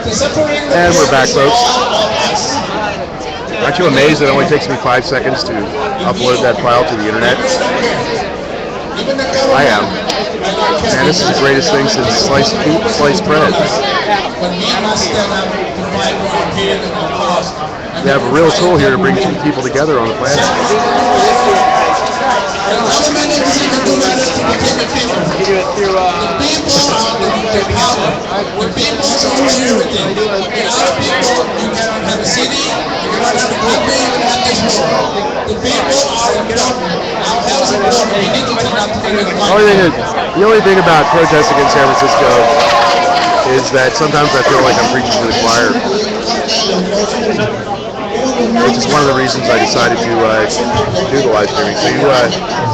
And we're back, folks. Aren't you amazed that it only takes me 5 seconds to upload that file to the internet? I am. Man, this is the greatest thing since sliced bread. You have a real tool here to bring two people together on the planet. The only thing about protesting in San Francisco is that sometimes I feel like I'm preaching to the choir. Which is one of the reasons I decided to do the live streaming. So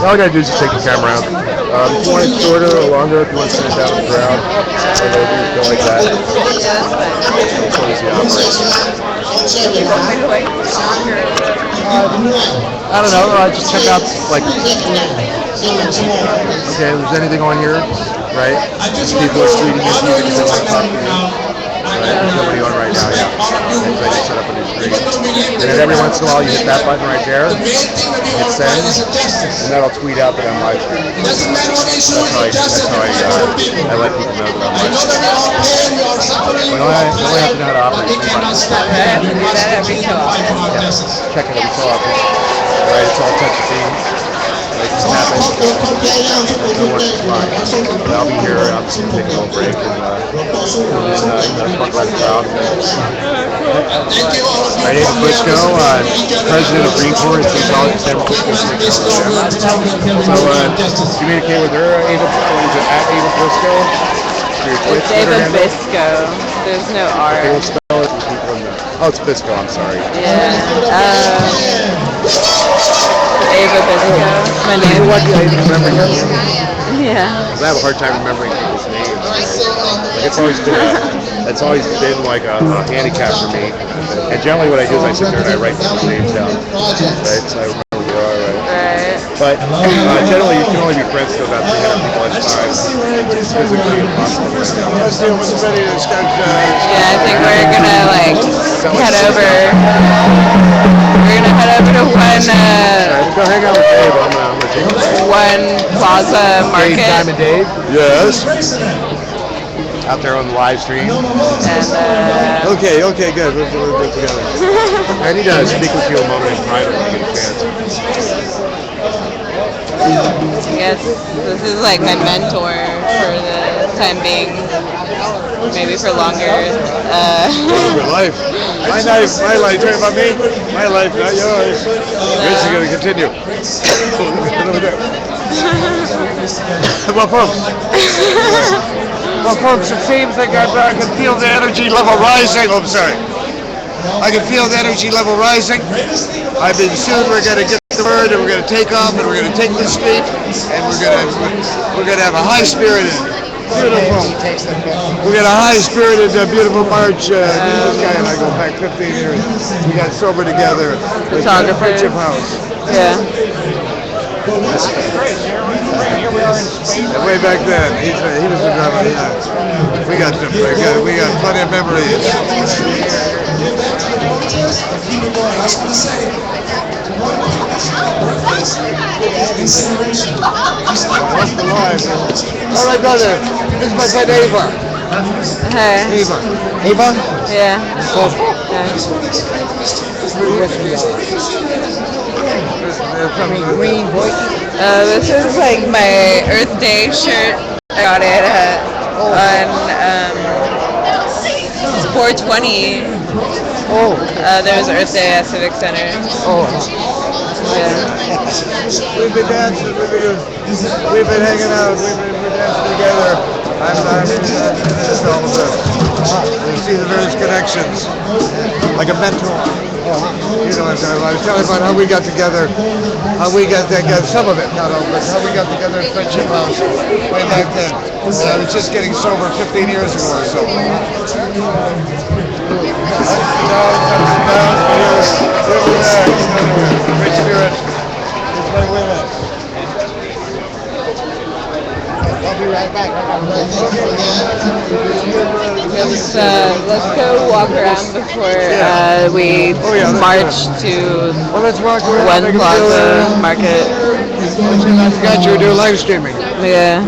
all you gotta do is just take the camera out. If you want it shorter or longer, if you want to sit it down on the ground, or maybe you feel like that. That's how easy to operate. I don't know. Just check out like. Okay, if there's anything on here, right? People are tweeting at you because they want to talk to you. Right, there's nobody on right now, yeah. And so I just set up a new screen. And then every once in a while you hit that button right there, hit send, and that'll tweet out that I'm live streaming. That's how I let people know that I'm live streaming. But I only have to know how to operate the buttons. I have to do that every so often. Yeah, check it every so often. Right, it's all touch screen. Like just tap it. It'll work fine. But I'll be here. I'm just going to take a little break and talk about the crowd. My name is Briscoe, president of Green Corps at St. College of San Francisco. So communicate with her, Ava. Is it at Ava Briscoe? It's Ava Bisco. There's no R. Okay, we'll spell it for people in there. Oh, it's Bisco. I'm sorry. Yeah. Ava Bisco. My name. What do I even remember your name? Yeah. I have a hard time remembering people's names. Like it's always been like a handicap for me. And generally, what I do is I sit there and I write people's names down, right? So I remember who they are, right? But generally, you can only be friends to about 300 people at a time. It's physically impossible. Yeah, I think we're gonna head over. We're gonna head over to one. Go hang out with Dave. I'm gonna take one Plaza Market. Dave, Diamond Dave. Yes. Out there on the live stream. And okay, good. We'll do it together. I need to speak with you a moment in private when I get a chance. I guess this is like my mentor for the time being. Maybe for longer. Your life. My life, talking about me? My life, not yours. This is going to continue. Well, folks, it seems like I can feel the energy level rising. Oh, I'm sorry. I can feel the energy level rising. Soon we're going to get the word, and we're going to take off, and we're going to take the street, and we're going to have a high-spirited, beautiful. We got a high-spirited, beautiful march. This guy and I go back 15 years. We got sober together. Photographer. Friendship House. Yeah. And way back then, he was a drummer. Yeah. We got plenty of memories. What's the line? All right, brother. This is my friend Ava. Hey. Ava? Yeah. This is like my Earth Day shirt. I got it on 420. Oh. There was Earth Day at Civic Center. Oh. Yeah. We've been dancing. We've been hanging out. We're dancing together. I'm just all of this. You see the various connections, like a mentor. You know, I was telling about how we got together, some of it, not all, but how we got together in Friendship House way back then. I was just getting sober 15 years ago or so. Great spirit. I'll be right back. Let's go walk around before we march to Well, let's walk around. One Plaza Market. I forgot you were doing live streaming. Yeah.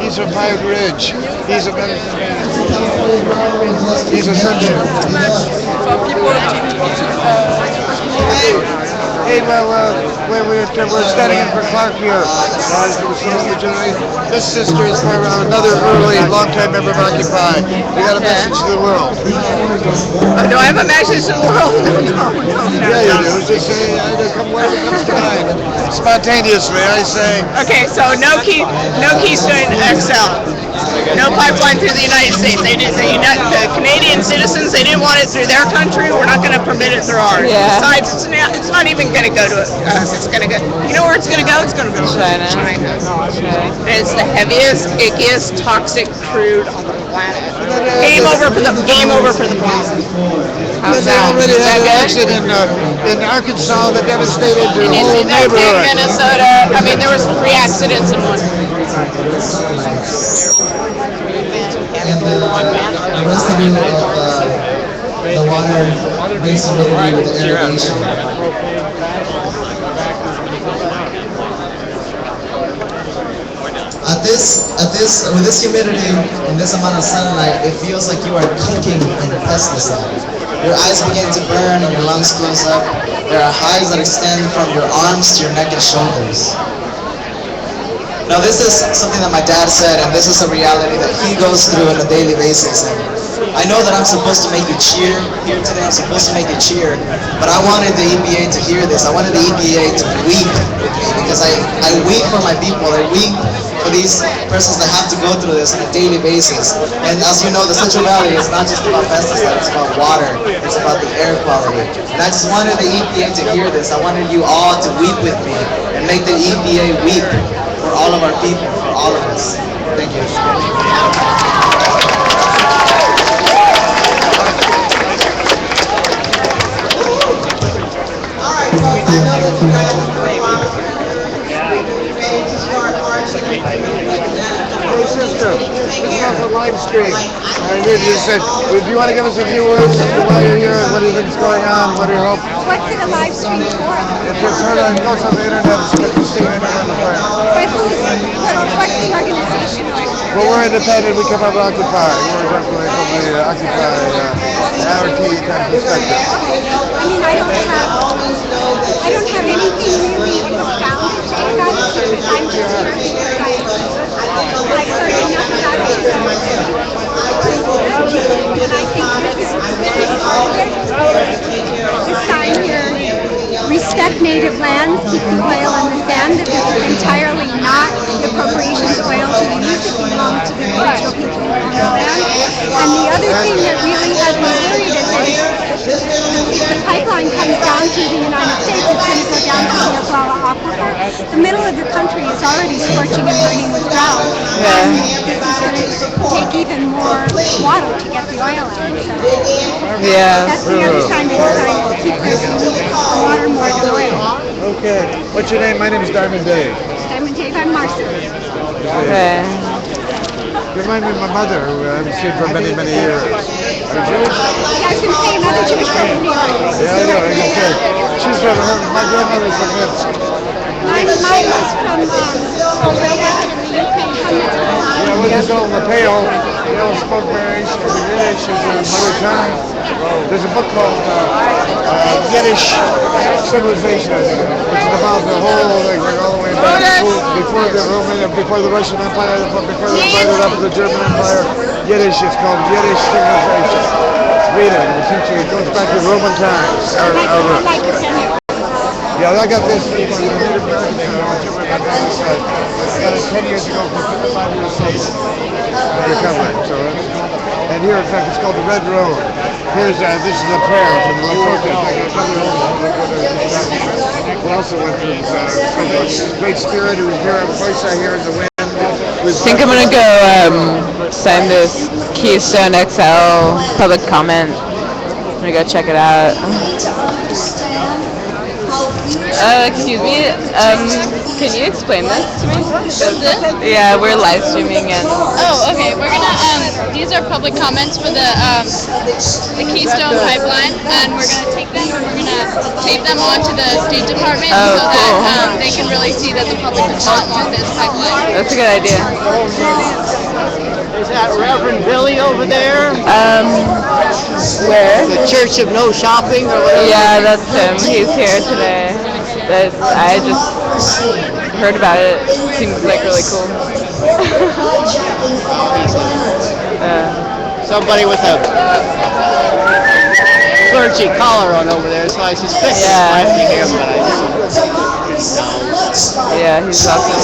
He's a Pirate Ridge. He's a medicine man. He's a sunshine. Hey, we're standing in for Clark here. This sister is for another early, long-time member of Occupy. We got a message to the world. Do I have a message to the world? No. Yeah, you do. Just say, come wherever it comes to mind. Spontaneously, I say. Okay, so no Keystone XL. No pipeline through the United States. The Canadian citizens, they didn't want it through their country. We're not going to permit it through ours. Yeah. Besides, it's not even going to go to us. It's going to go. You know where it's going to go? It's going to go to China. And it's the heaviest, ickiest, toxic crude on the planet. Game over for the Plaza. How's They that? already Is had that an good? accident in Arkansas that devastated the whole neighborhood. Minnesota. I mean, there was 3 accidents in one. And the rest of you of the water makes humidity with irrigation. With this humidity and this amount of sunlight, it feels like you are cooking in pesticide. Your eyes begin to burn and your lungs close up. There are hives that extend from your arms to your neck and shoulders. Now this is something that my dad said, and this is a reality that he goes through on a daily basis. And I know that I'm supposed to make you cheer. Here today I'm supposed to make you cheer, but I wanted the EPA to hear this. I wanted the EPA to weep with me because I weep for my people. I weep for these persons that have to go through this on a daily basis. And as you know, the Central Valley is not just about pesticides, it's about water, it's about the air quality. And I just wanted the EPA to hear this. I wanted you all to weep with me and make the EPA weep for all of our people, for all of us. Thank you. Hey, sister, this is off a live stream. You said, do you want to give us a few words as to why you're here and what do you think is going on? What are your hopes? What's it a live stream for? It's heard on, it goes on the internet. It's got Keystone on the fire. By who's, what's the organization? Well, we're independent. We come out of Occupy. We're definitely from the Occupy anarchy kind of perspective. I mean, I don't have anything really profound to say about it because I'm just here because I've heard enough about it. And I think this is very important. The sign here, respect native lands, keep the oil on the sand. This is entirely not the appropriations of oil to be used. It belongs to the original people who own the land. And the other thing that really has me worried is that if the pipeline comes down through the United States, it's going to go down to the Oklahoma aquifer. The middle of the country is already scorching and burning with drought. And this is going to take even more water to get the oil out. So that's the other sign that we're trying to keep the water more than oil. Okay. What's your name? My name is Diamond Dave. Diamond Dave, I'm Marcy. Okay. You remind me of my mother, who I haven't seen for many, many years. Are you Jewish? Yeah, I was going to say another Jewish person here. Yeah, I know. I can say. She's from my grandmother's from Minsk. Mine was from Bulgaria in the Ukraine. Yeah, what is called Mateo? You know, spoke very Yiddish. She's a mother tongue. There's a book called Yiddish Civilization, I think, which is about the whole, like all the way back before the Russian Empire, before they divided up the German Empire. Yiddish is called Yiddish Civilization. Read it. Essentially, it goes back to Roman times. Yeah, I got this. I got it 10 years ago for 55 years old. Recovering. So, and here, in fact, it's called the Red Road. Here's this is a prayer from the who also went through this great spirit who was here. A voice I hear in the wind. I think I'm gonna go sign this Keystone XL public comment. I'm gonna go check it out. Excuse me. Can you explain this to me? Yeah, we're live streaming and. Oh, okay. We're gonna. These are public comments for the Keystone pipeline, and we're gonna take them and we're gonna tape them onto the State Department Oh, so cool. that they can really see that the public does not want this pipeline. That's a good idea. Is that Reverend Billy over there? Where? The Church of No Shopping or whatever? Yeah, that's him. He's here today. I just heard about it. Seems like really cool. Somebody with a clergy collar on over there, so I suspect it might be him, but I just don't know. Yeah, he's awesome.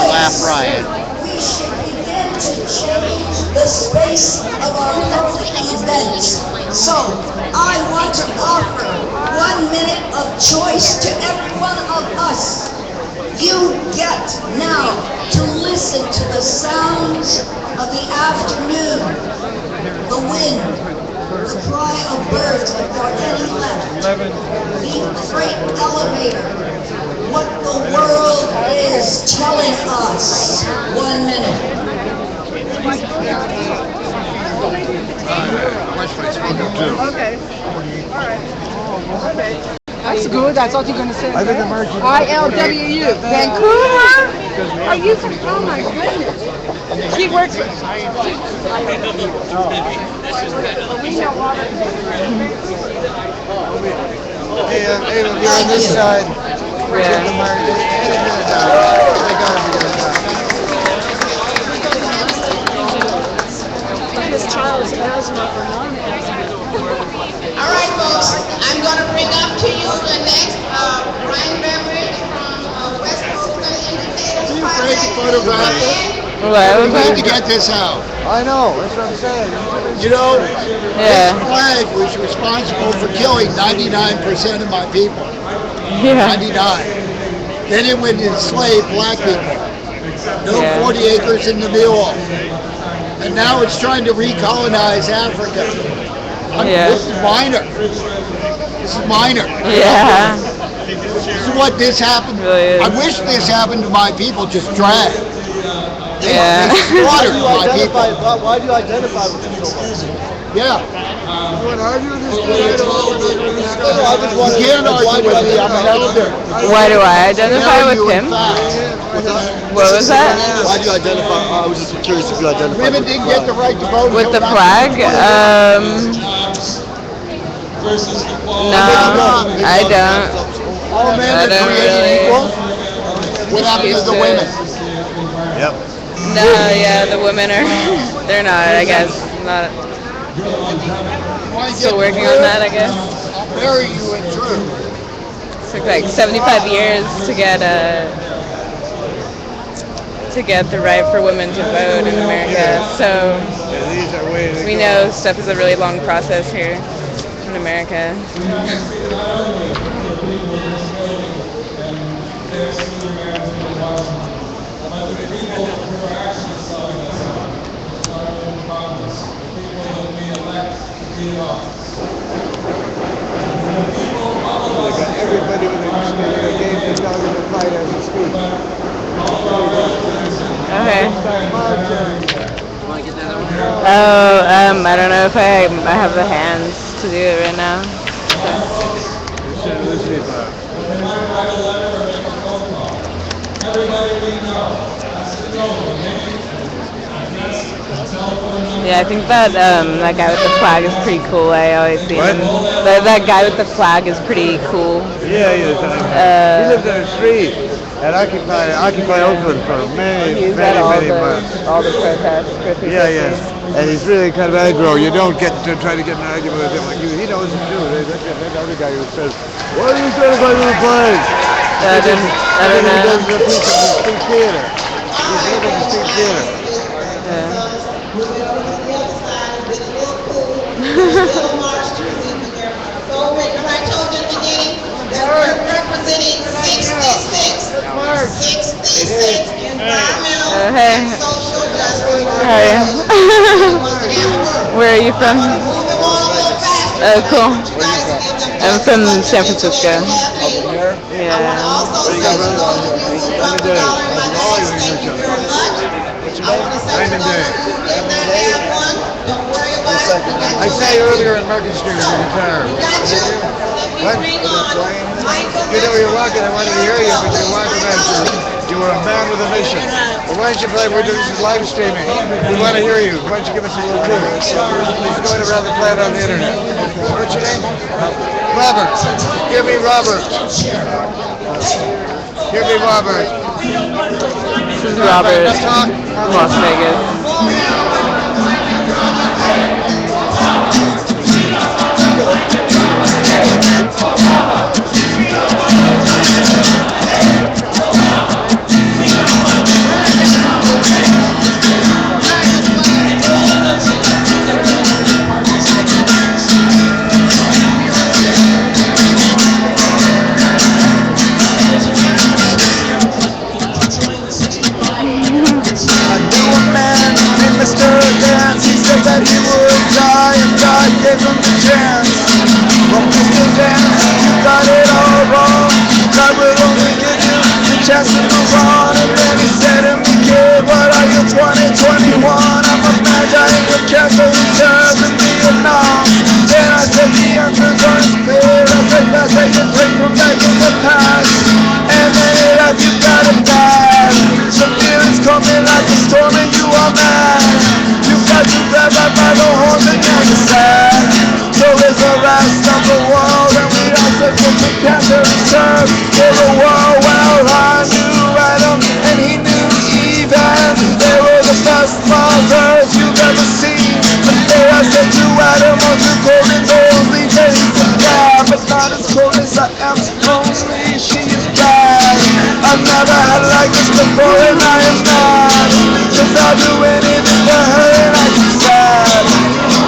Laugh riot. The space of our public events. So I want to offer 1 minute of choice to every one of us. You get now to listen to the sounds of the afternoon, the wind, the cry of birds before any left, the freight elevator, what the world is telling us. 1 minute. That's good. I thought you were going to say I think the merchant. ILWU. Vancouver? Are you from? Oh my goodness. She works for. Hey, if you're on this side, forget the merchant. They gotta be good. All right, folks, I'm going to bring up to you the next Brian Beveridge from West Coast Indicators. What? We need to get this out. I know, that's what I'm saying. You know, Yeah. this flag was responsible for killing 99% of my people. Yeah. 99. Then it would enslave black people. No Yeah. 40 acres in the mule. And now it's trying to recolonize Africa. Yeah. This is minor. This is minor. Yeah. This is what this happened. Really is. I wish this happened to my people, just drag. Yeah. They slaughtered my people. Why do you identify with this? Yeah. You want to argue with this guy? You can't argue with me, I'm an elder. Why do I identify with Tell you in him? fact. What was that? Why do you identify? I was just curious if you identify. Women didn't get the right to vote. With the until flag? 1920. No, I don't. All men I are don't created really. equal. What happened to the women? Yep. No, yeah, the women are. They're not, I guess. Not. Still working on that, I guess. I'll bury you in truth. It took like 75 years to get the right for women to vote in America. So These are ways to we go. know stuff is a really long process here in America. Everybody with a game is going to fight as we speak. Okay. Oh, I don't know if I have the hands to do it right now. Yeah, I think that that guy with the flag is pretty cool. I always see him. That guy with the flag is pretty cool. Yeah, he lives on the street and occupy Oakland for many months. all the protests. Yeah. And he's really kind of aggro. You don't get to try to get an argument with him like you. He knows what to do. That other guy who says, "Why are you trying to fight with the flag?" I don't He know. does the piece of the street theater. He's living in the street theater. Yeah. Representing 66 environmental Hey. and social justice. How are you? Where are you from? Moving on a little faster. Oh, cool. You guys give them I'm from San Francisco. Up in here? Yeah. What do you got, brother? Diamond Dave. How's it going? You know each other. What's your name? Diamond Dave. I saw you earlier in Market Street with your guitar. What? You know you're walking. I wanted to hear you, but you're walking as you were a man with a mission. Well, why don't you play? We're doing this live streaming. We want to hear you. Why don't you give us a little clue? He's going around the planet on the internet. What's your name? Robert. Give me Robert. Give me Robert. This is Robert from Las Vegas. That he would die and God gave him the chance. But Mr. Dance, you got it all wrong. God will only give you the chance to move on. And then he said to me, kid, what are you, 2021? I'm a magi in the castle who serves in Vietnam. Then I said the answer's on his clear. I said best I can take from back in the past. And then it up, you got it bad. The fear is coming like a storm and you are mad. Got you grabbed by the horns and you're sad. So is the rest of the world, and we all said to cancer and serve. They were world well, I knew Adam and he knew Eve, and they were the best mothers you've ever seen. But there I said to Adam, on the golden only days of God, but not as cold as I am, only she is bad. I've never had like this before, and I am not, 'cause I'll do anything for her, and I keep sad.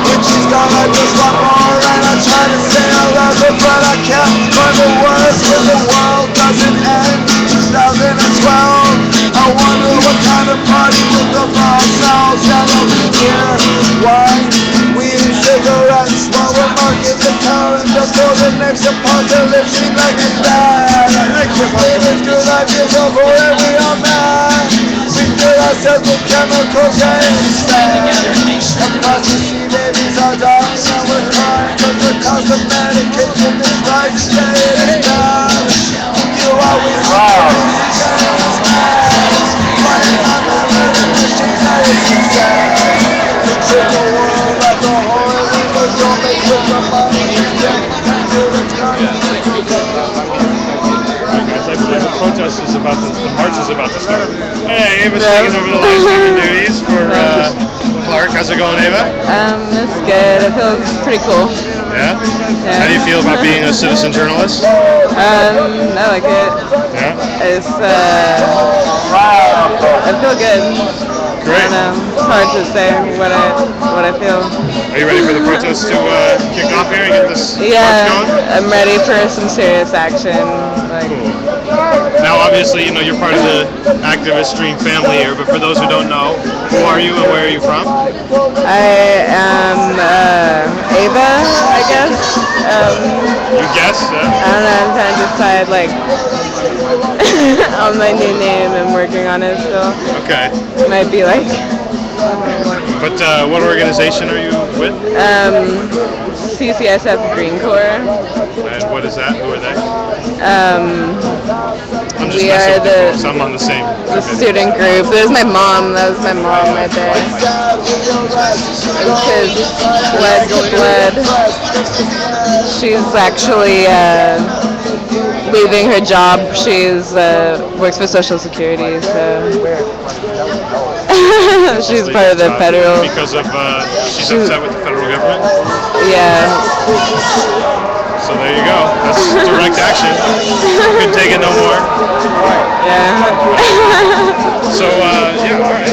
When she's gone, I just want more, and I try to say I love her, but I can't find the words, 'cause the world doesn't end. 2012, I wonder what kind of party we'll go for ourselves. Yellow beer, wine, weed, cigarettes, while we're marking the calendar for the next apocalypse. Seems like it's bad. Living through life is over and we are mad. We fill ourselves with chemicals and sad. Across the sea, babies are dying and we're crying 'cause the cost of medication is rising. It's bad. You always love. Fighting on the living machine that is sad. Take the world like a horror, but don't make with the money you get. The protest is about the march is about to start. Hey, Ava's taking over the live streaming duties for Clark. How's it going, Ava? It's good. It feels pretty cool. Yeah? How do you feel about being a citizen journalist? I like it. Yeah? It's I feel good. Great. I don't know. It's hard to say what I feel. Are you ready for the protest to kick off here and get this march going? I'm ready for some serious action. Cool. Now, obviously, you know you're part of the activist stream family here, but for those who don't know, who are you and where are you from? I am Ava, I guess. You guess? I don't know. I'm trying to decide on my new name. I'm working on it still. Okay. It might be like. But what organization are you with? CCSF Green Corps. And what is that? Who are they? We are the I'm on the same student group. There's my mom. That was my mom right there. It's his blood to blood. She's actually leaving her job. She's works for Social Security, so she's part of the federal. Because of she's upset with the federal government. Yeah. So there you go. That's direct action. Couldn't take it no more. Yeah. So yeah, all right.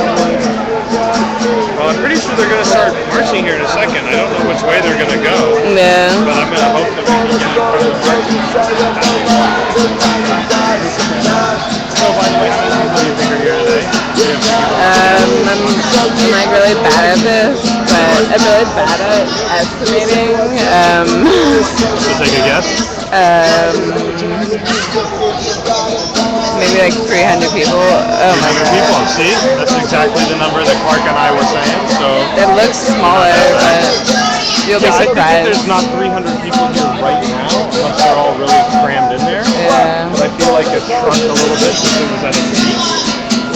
Well, I'm pretty sure they're going to start marching here in a second. I don't know which way they're going to go. Yeah. But I'm going to hope that we can get in front of So by the way, how many people do you think are here today? I'm like really bad at this, but I'm really bad at estimating. So take a guess. Maybe like 300 people. Oh my 300 god. people. See, that's exactly the number that Clark and I were saying. So It looks smaller, but you'll be I think that surprised. there's not 300 people here right now, unless they're all really crammed in there. Yeah. But I feel like it shrunk a little bit since it was at its peak.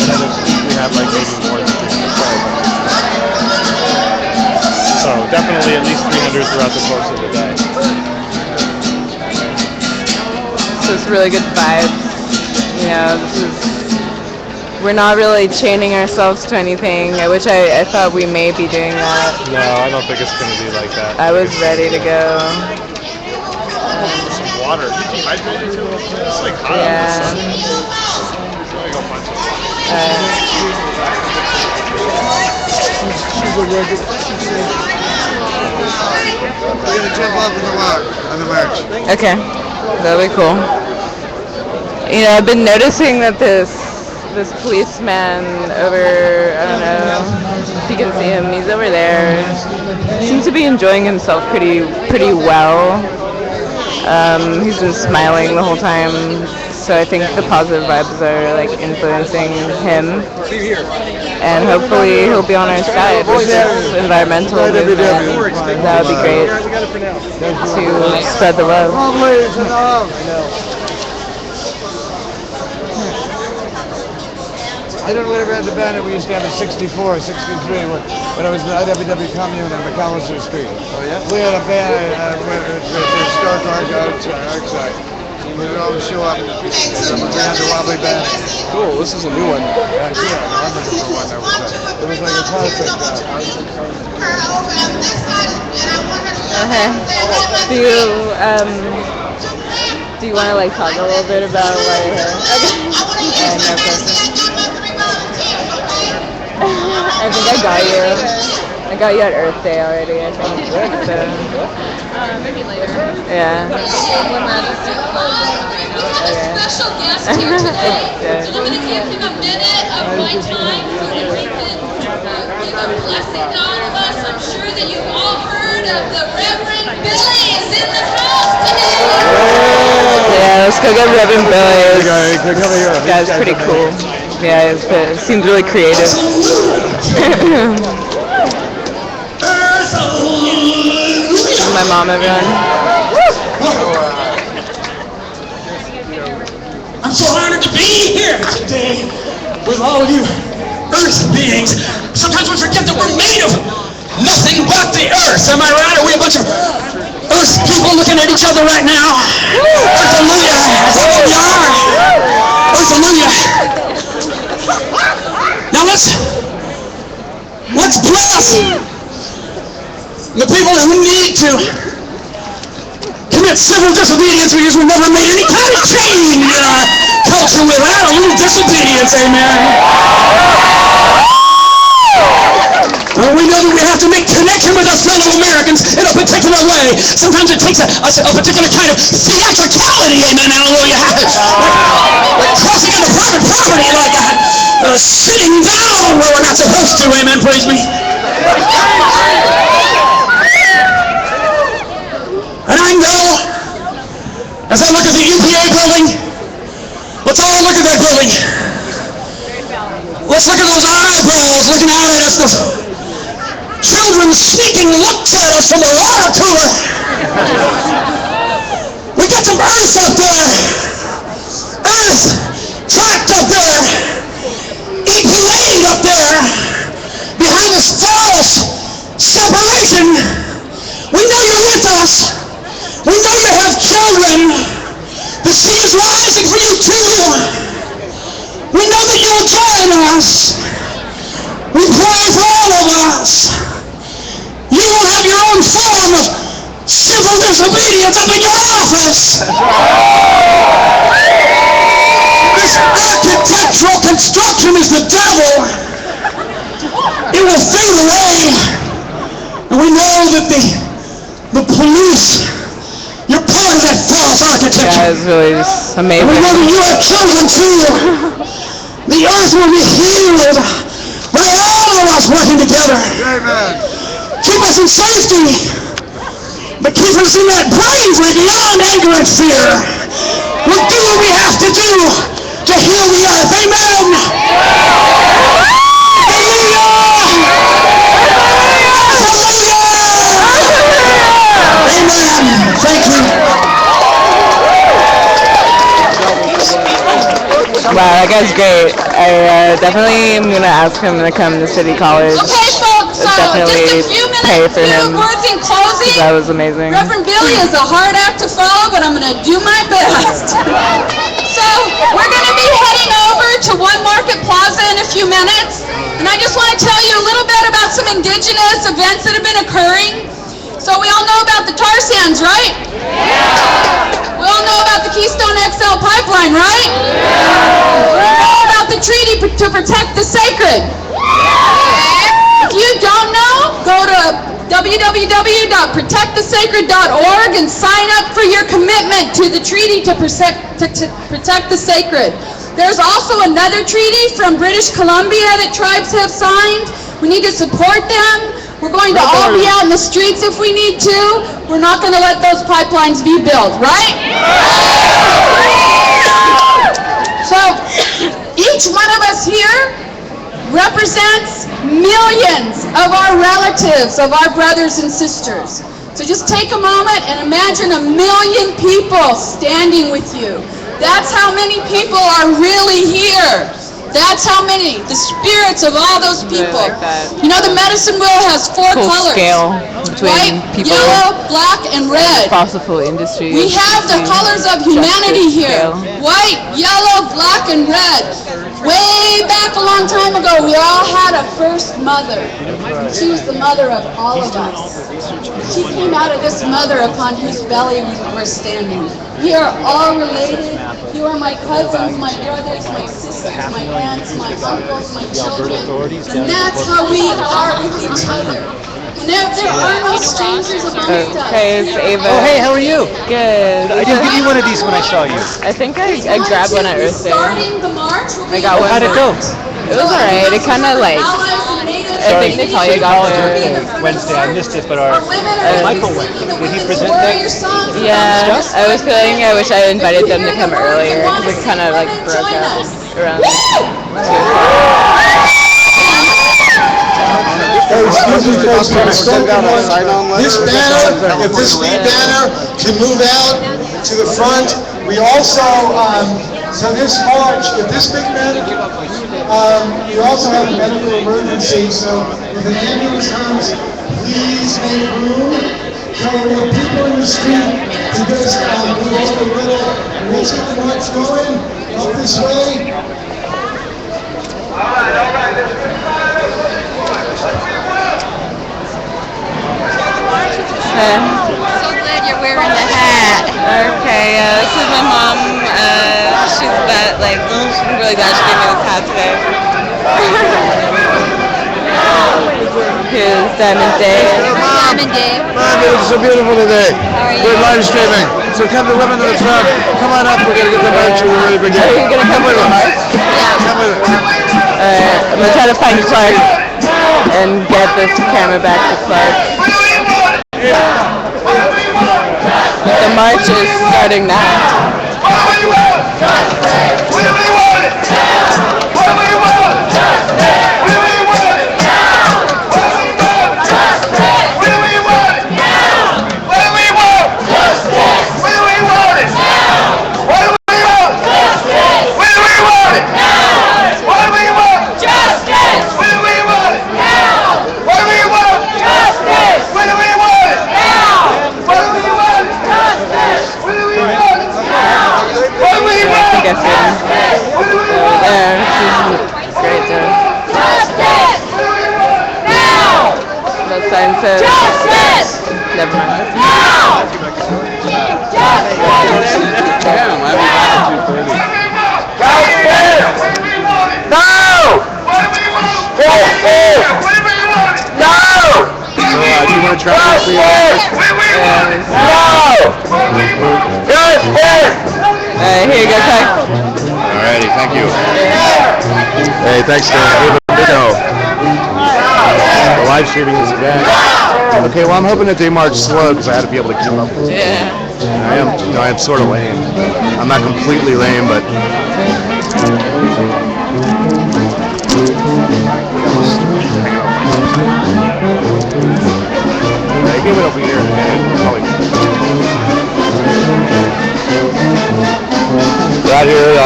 And at its peak, we had like maybe more than 300 cars. So definitely at least 300 throughout the course of the day. So it's really good vibes. You know, we're not really chaining ourselves to anything, which I thought we may be doing that. No, I don't think it's going to be like that. I was ready to go. Some water. You dehydrated too? It's like hot out in the sun. Let me go find some water. We're gonna jump off on the march. Okay, that'll be cool. You know, I've been noticing that this policeman over, I don't know if you can see him, he's over there. Seems to be enjoying himself pretty well. He's been smiling the whole time, so I think the positive vibes are like influencing him. And hopefully he'll be on our side with this environmental movement. That would be great to spread the love. I don't live around the Bandit. We used to have a 64, 63 when I was in the IWW commune on McAllister Street. Oh yeah? We had a band with historic outside. We would always show up. We had the wobbly band. Cool, this is a new one. Yeah, I'm looking for one that was it was like a concert. Do you want to like talk a little bit about why you're here? Okay. No question. I think I got you. I got you at Earth Day already, I think. So. Maybe later. Yeah. Special guest here today. So I'm going to give him a minute of my time so that he can give a blessing to all of us. I'm sure that you've all heard of the Reverend Billy is in the house today. Yeah, let's go get Reverend Billy. This guy's pretty cool. Yeah, it seems really creative. This is my mom, everyone. I'm so honored to be here today with all of you Earth beings. Sometimes we forget that we're made of nothing but the Earth. Am I right? Are we a bunch of Earth people looking at each other right now? Earth-hallelujah. That's what we are. Earth-hallelujah. Now let's bless the people who need to commit civil disobedience because we've never made any kind of change in our culture without a little disobedience, amen. We know that we have to make connection with our fellow Americans in a particular way. Sometimes it takes a particular kind of theatricality, amen, hallelujah. Like crossing into private property, like sitting down where we're not supposed to, amen, praise me. And I know, as I look at the EPA building, let's all look at that building. Let's look at those eyeballs looking out at us, those children sneaking looks at us from the water cooler. We got some Earth up there. Earth trapped up there. EPA up there. Behind this false separation. We know you're with us. We know you have children. The sea is rising for you too. We know that you'll join us. We pray for all of us. You will have your own form of civil disobedience up in your office. This architectural construction is the devil. It will fade away. And we know that the police, you're part of that false architecture. Yeah, it's really just amazing. And we know that you have children too. The earth will be healed by all of us working together. Amen. Keep us in safety, but keep us in that bravery beyond anger and fear. We'll do what we have to do to heal the earth. Amen. Amen. Thank you. Wow, that guy's great. I definitely am gonna ask him to come to City College. Okay, folks, so Definitely just a few pay minutes, for him. words in closing. That was amazing. Reverend Billy is a hard act to follow, but I'm going to do my best. So we're going to be heading over to One Market Plaza in a few minutes, and I just want to tell you a little bit about some indigenous events that have been occurring. So we all know about the tar sands, right? Yeah. We all know about the Keystone XL pipeline, right? Yeah. We know about the treaty to protect the sacred. Yeah. If you don't know, go to www.protectthesacred.org and sign up for your commitment to the treaty to protect the sacred. There's also another treaty from British Columbia that tribes have signed. We need to support them. We're going to all be out in the streets if we need to. We're not going to let those pipelines be built, right? So each one of us here represents millions of our relatives, of our brothers and sisters. So just take a moment and imagine 1 million people standing with you. That's how many people are really here. That's how many, the spirits of all those people. You know, the medicine wheel has 4 colors. Scale between White, people, yellow, black, and red. fossil fuel industry. We have the colors of humanity here. White, yellow, black, and red. Way back a long time ago, we all had a first mother. She was the mother of all of us. She came out of this mother upon whose belly we were standing. We are all related. You are my cousins, my brothers, my sisters, my aunts, my uncles, my children. And that's how we are with each other. There are no strangers amongst us. Okay, it's Ava. Oh, hey, how are you? Good. I didn't give you one of these when I saw you. I think I grabbed one at Earth Day. I got one. How'd it go? It was alright. It kind of like, I think they call you got there. Wednesday, I missed it, but our Michael went. Did he present that? Yeah, I was feeling I wish I invited them to come earlier because it kind of like broke up around 2 o'clock. Excuse me, folks, this banner, if this lead banner can move out to the front, we also, so this march, if this big banner, we also have a medical emergency, so if an ambulance comes, please make room. So we have people in the street to just move over a little, and let's get the march going, up this way. All right. So glad you're wearing the hat. Okay, this is my mom. She's really glad she gave me this hat today. Here's Diamond Dave. Diamond Dave. It's so beautiful today. We're live streaming. So come the women to the front. Come on up. We're going to get the march. We're ready to begin. Are you going to come with the march? Yeah. Come with it. I'm going to try to find Clark and get this camera back to Clark. The march is starting now. Never mind. No! Do you want to try to see here you go, Ty. Alrighty, thank you. Hey, thanks to Ava Bino for live streaming this event. Okay, well, I'm hoping that they march slow because I had to be able to keep up with them. Yeah. I am sort of lame. I'm not completely lame, but. I think it'll be here in a minute. Probably. We're out here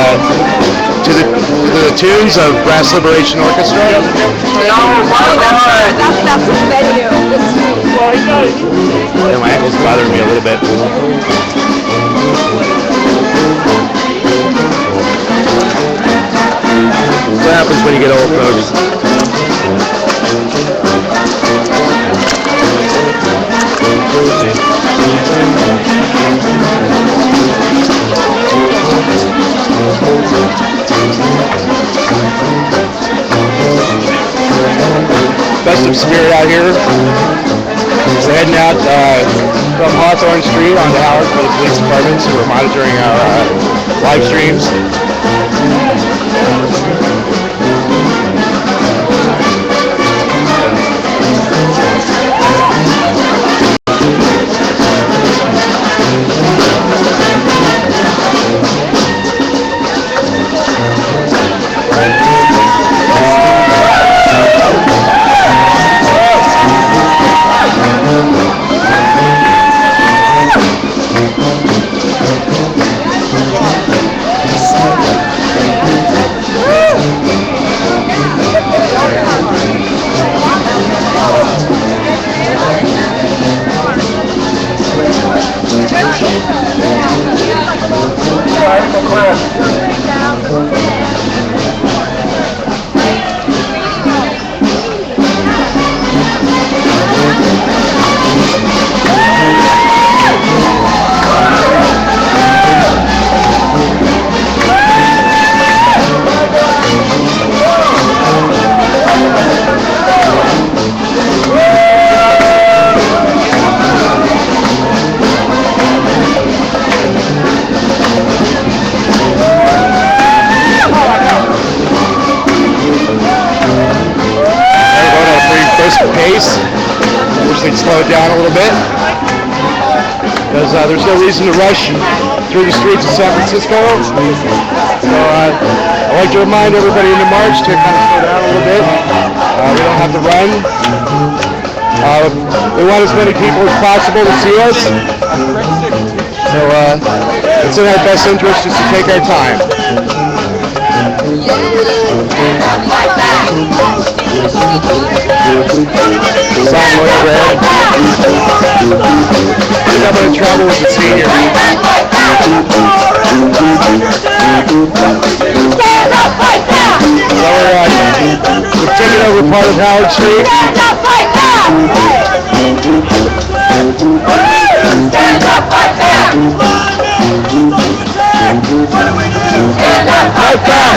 to the tunes of Brass Liberation Orchestra. That's the venue. Yeah, my ankle's bothering me a little bit. What happens when you get old, folks? Festive spirit out here. We're heading out from Hawthorne Street onto Howard for the police departments who are monitoring our live streams. Slow it down a little bit because there's no reason to rush through the streets of San Francisco. So I'd like to remind everybody in the march to kind of slow down a little bit. We don't have to run. We want as many people as possible to see us. So it's in our best interest just to take our time. Sign Loyal Red. I think I'm going to travel with the seniors. So we're taking over part of Howard Street. Stand up, fight back! Stand up, fight back! Stand up, fight back!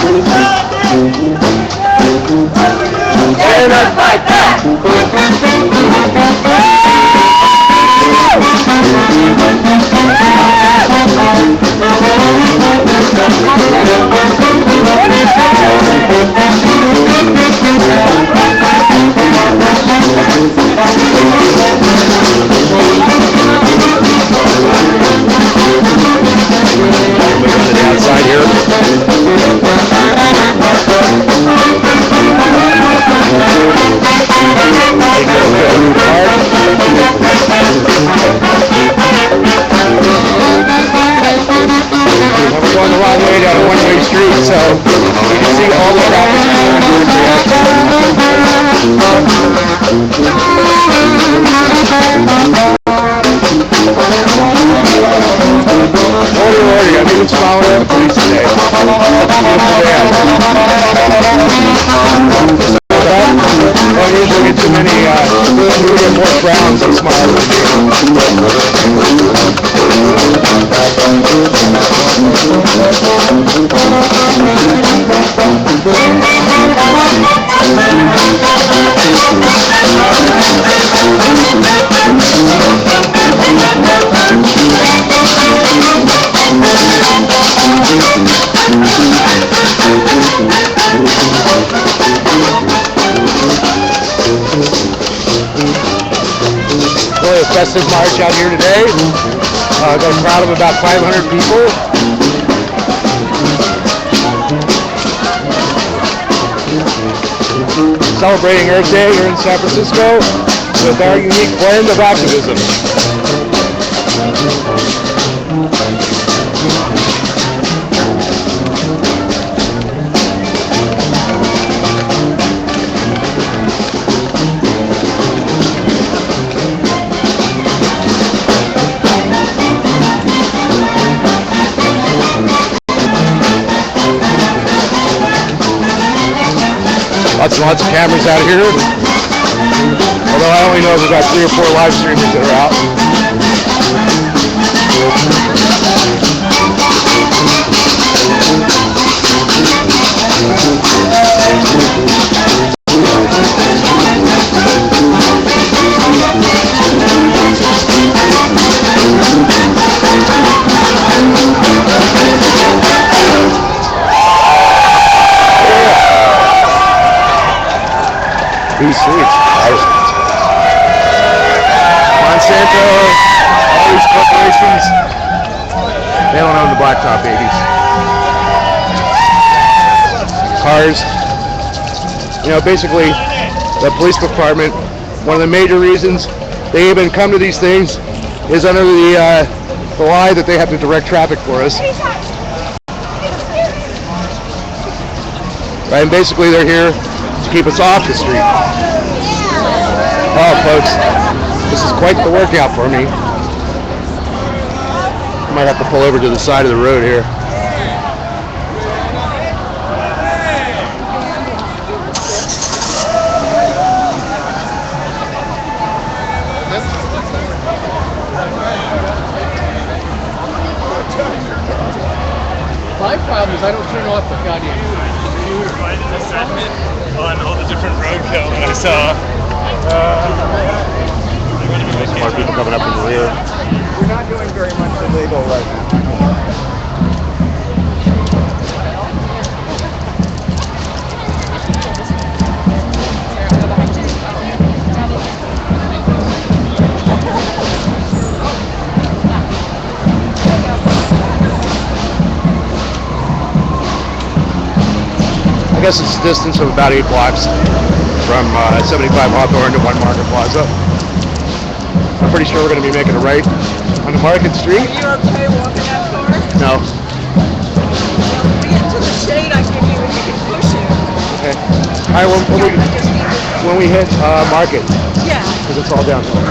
Stand up, fight back! Outside here. We're going the wrong way down a one-way street, so you can see all the traffic. Order, I'm even smiling at the police today. Don't usually get too many, more frowns and smiles than really a festive march out here today. Got a crowd of about 500 people. Celebrating Earth Day here in San Francisco with our unique blend of activism. Lots and lots of cameras out here. Although I only know we've got 3 or 4 live streamers that are out. These streets. Monsanto, all these corporations, they don't own the blacktop babies. Cars. You know, basically, the police department, one of the major reasons they even come to these things is under the lie that they have to direct traffic for us. Right, and basically they're here to keep us off the street. Oh, folks, this is quite the workout for me. I might have to pull over to the side of the road here. My problem is I don't turn off the goddamn computer. On all the different roadkill that I saw. There's more people coming up in the rear. We're not doing very much illegal right now. I guess it's a distance of about 8 blocks from 75 Hawthorne to 1 Market Plaza. I'm pretty sure we're going to be making a right on the Market Street. Are you okay walking that far? No. When we get to the shade, I give you, we can push you. Okay. All right, when we hit Market, Yeah. because it's all downhill.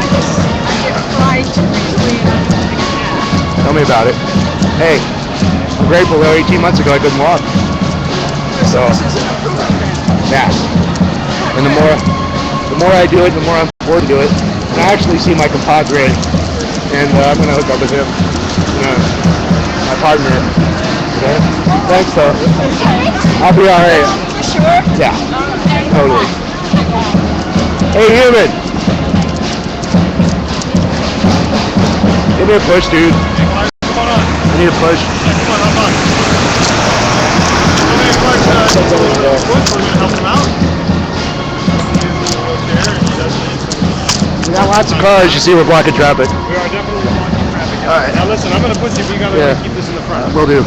I get fried too easily and I'm like that. Tell me about it. Hey, I'm grateful though. 18 months ago I couldn't walk. So, yeah. And the more I do it, the more I'm forward to do it. And I actually see my compadre, and I'm gonna hook up with him. My partner. Okay. Thanks though. I'll be all right. You sure? Yeah. Totally. Hey, human. Give me a push, dude. I need a push. We got lots of cars. You see, we're blocking traffic. We are definitely blocking traffic. All right. Now listen, I'm going to push you, but you got to keep this in the front. Will do.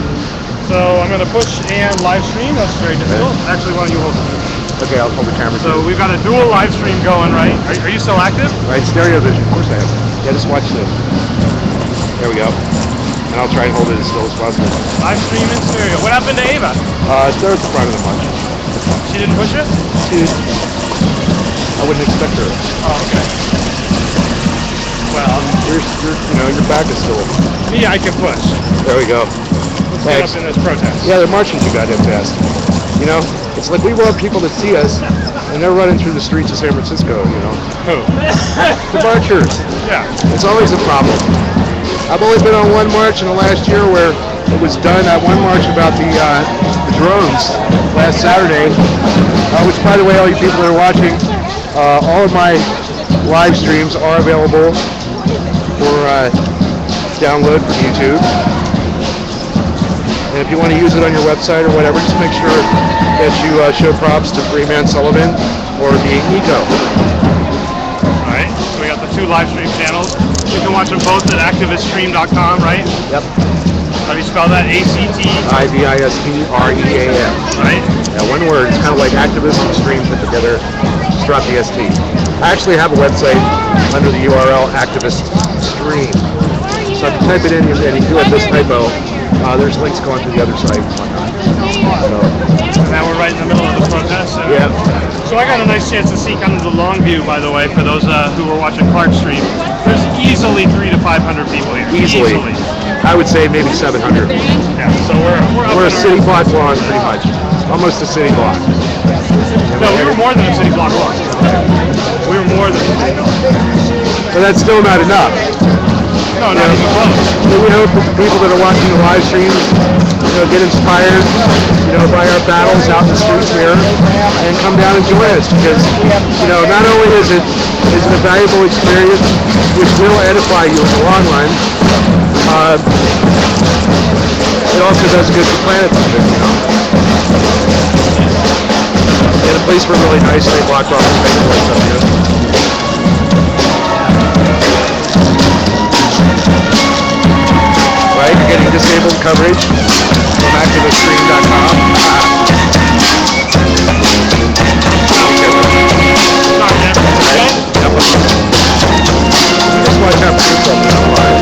So I'm going to push and live stream. That's very difficult. Actually, why don't you hold it? Okay, I'll hold the camera. So we've got a dual live stream going, right? Are you still active? Right, stereo vision. Of course I am. Yeah, just watch this. There we go. And I'll try and hold it as still as possible. Live stream and stereo. What happened to Ava? They're at the front of the bunch. She didn't push it? I wouldn't expect her. Oh, okay. Well, your back is still. me, I can push. There we go. Let's get up in this protest. Yeah, they're marching too goddamn fast. You know, it's like we want people to see us, and they're running through the streets of San Francisco. You know. Who? The marchers. Yeah. It's always a problem. I've only been on one march in the last year where it was done. That one march about the drones last Saturday, which, by the way, all you people that are watching, all of my live streams are available for download from YouTube. And if you want to use it on your website or whatever, just make sure that you show props to Freeman Sullivan or the Eco. two live stream channels. You can watch them both at activiststream.com, right? Yep. How do you spell that? ACT? IVISTREAM. Right? Yeah, one word. It's kind of like activist and stream put together. Just drop the ST. I actually have a website under the URL activist stream. So if you type it in and you do it this typo, there's links going to the other site. And now we're right in the middle of the protest. Yeah. So I got a nice chance to see kind of the long view, by the way, for those who were watching Clark's stream. There's easily 300 to 500 people here. Easily. I would say maybe 700. Yeah, so we're a city block long, pretty much. Almost a city block. No, we were more than a city block long. We were more than. But that's still not enough. No, not even close. We hope people that are watching the live streams, get inspired, by our battles out in the streets here, and come down and join us because, not only is it a valuable experience, which will edify you in the long run, it also does good for the planet. And the police were really nice. They blocked off the main place up here. Right, you're getting disabled coverage from activiststream.com. Just want to have to do something online.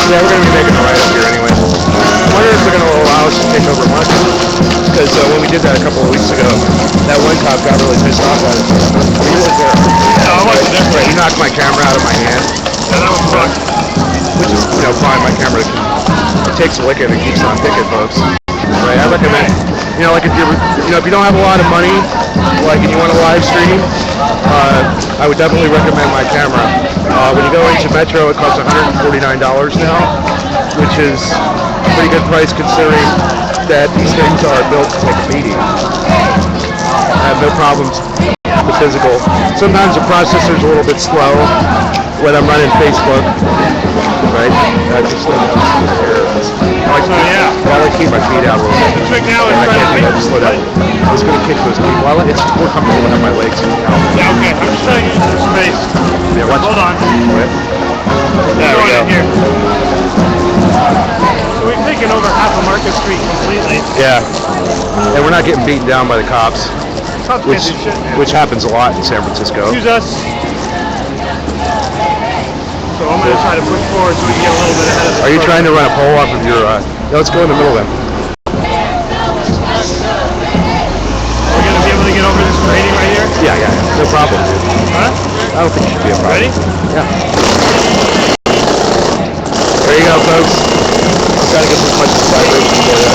Yeah, we're going to be making a ride up here anyway. I wonder if they're going to allow us to take over lunch. Because when we did that a couple of weeks ago, that one cop got really pissed off at us. He was there. No, I wasn't there. Right, he knocked my camera out of my hand. Yeah, that was fun. Which is, fine. My camera it takes a licking and keeps on picking, folks. Right, I recommend, like if you don't have a lot of money, and you want to live stream, I would definitely recommend my camera. When you go into Metro, it costs $149 now, which is a pretty good price considering that these things are built to take a beating. I have no problems with the physical. Sometimes the processor's a little bit slow when I'm running Facebook, right? I just I like to keep my feet out a little bit. The trick now is I can't do that to slow down. I was going to kick those people. It's more comfortable when I have my legs out. Yeah, okay. I'm just trying to use some space. Yeah, watch. Hold on. There we go. Here. So we've taken over half of Market Street completely. Yeah. And we're not getting beaten down by the cops. Which happens a lot in San Francisco. Excuse us. So I'm going to try to push forward so we can get a little bit ahead of this. Are you trying to run a pole off of your... let's go in the middle then. We're going to be able to get over this grading right here? Yeah. No problem. Huh? I don't think it should be a problem. Ready? Yeah. There you go, folks. I've got to get this much vibration for you.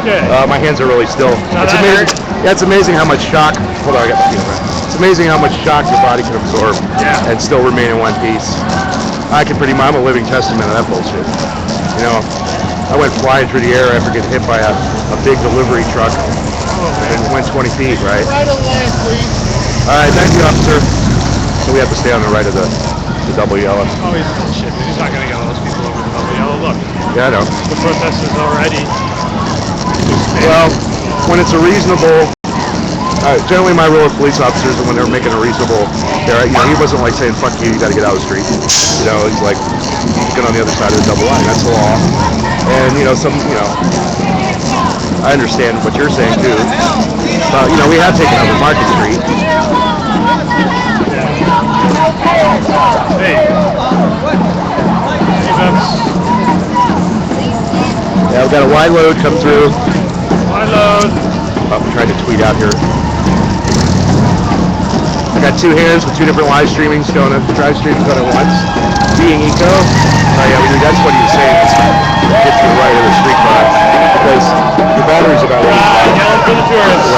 Okay. My hands are really still. It's amazing. Yeah, it's amazing how much shock... Hold on, I got the feel right. It's amazing how much shock your body can absorb and still remain in one piece. I'm a living testament of that bullshit. I went flying through the air after getting hit by a big delivery truck and went 20 feet, right? All right, thank you, officer. So we have to stay on the right of the double yellow. Oh, he's not going to get all those people over the double yellow. Look. Yeah, I know. The protest is already... Well, when it's a reasonable... generally my rule with police officers is when they're making a reasonable... he wasn't like saying, fuck you, you got to get out of the street. He's like, get on the other side of the double line. That's the law. And, I understand what you're saying, too. We have taken over Market Street. Hey. Yeah, we've got a wide load come through. Wide load. I'm trying to tweet out here. I got two hands with two different live streamings going at once. Being eco. That's what he was saying. Get to the right of the street car. Because your battery's about ready. Yelling for the tourists.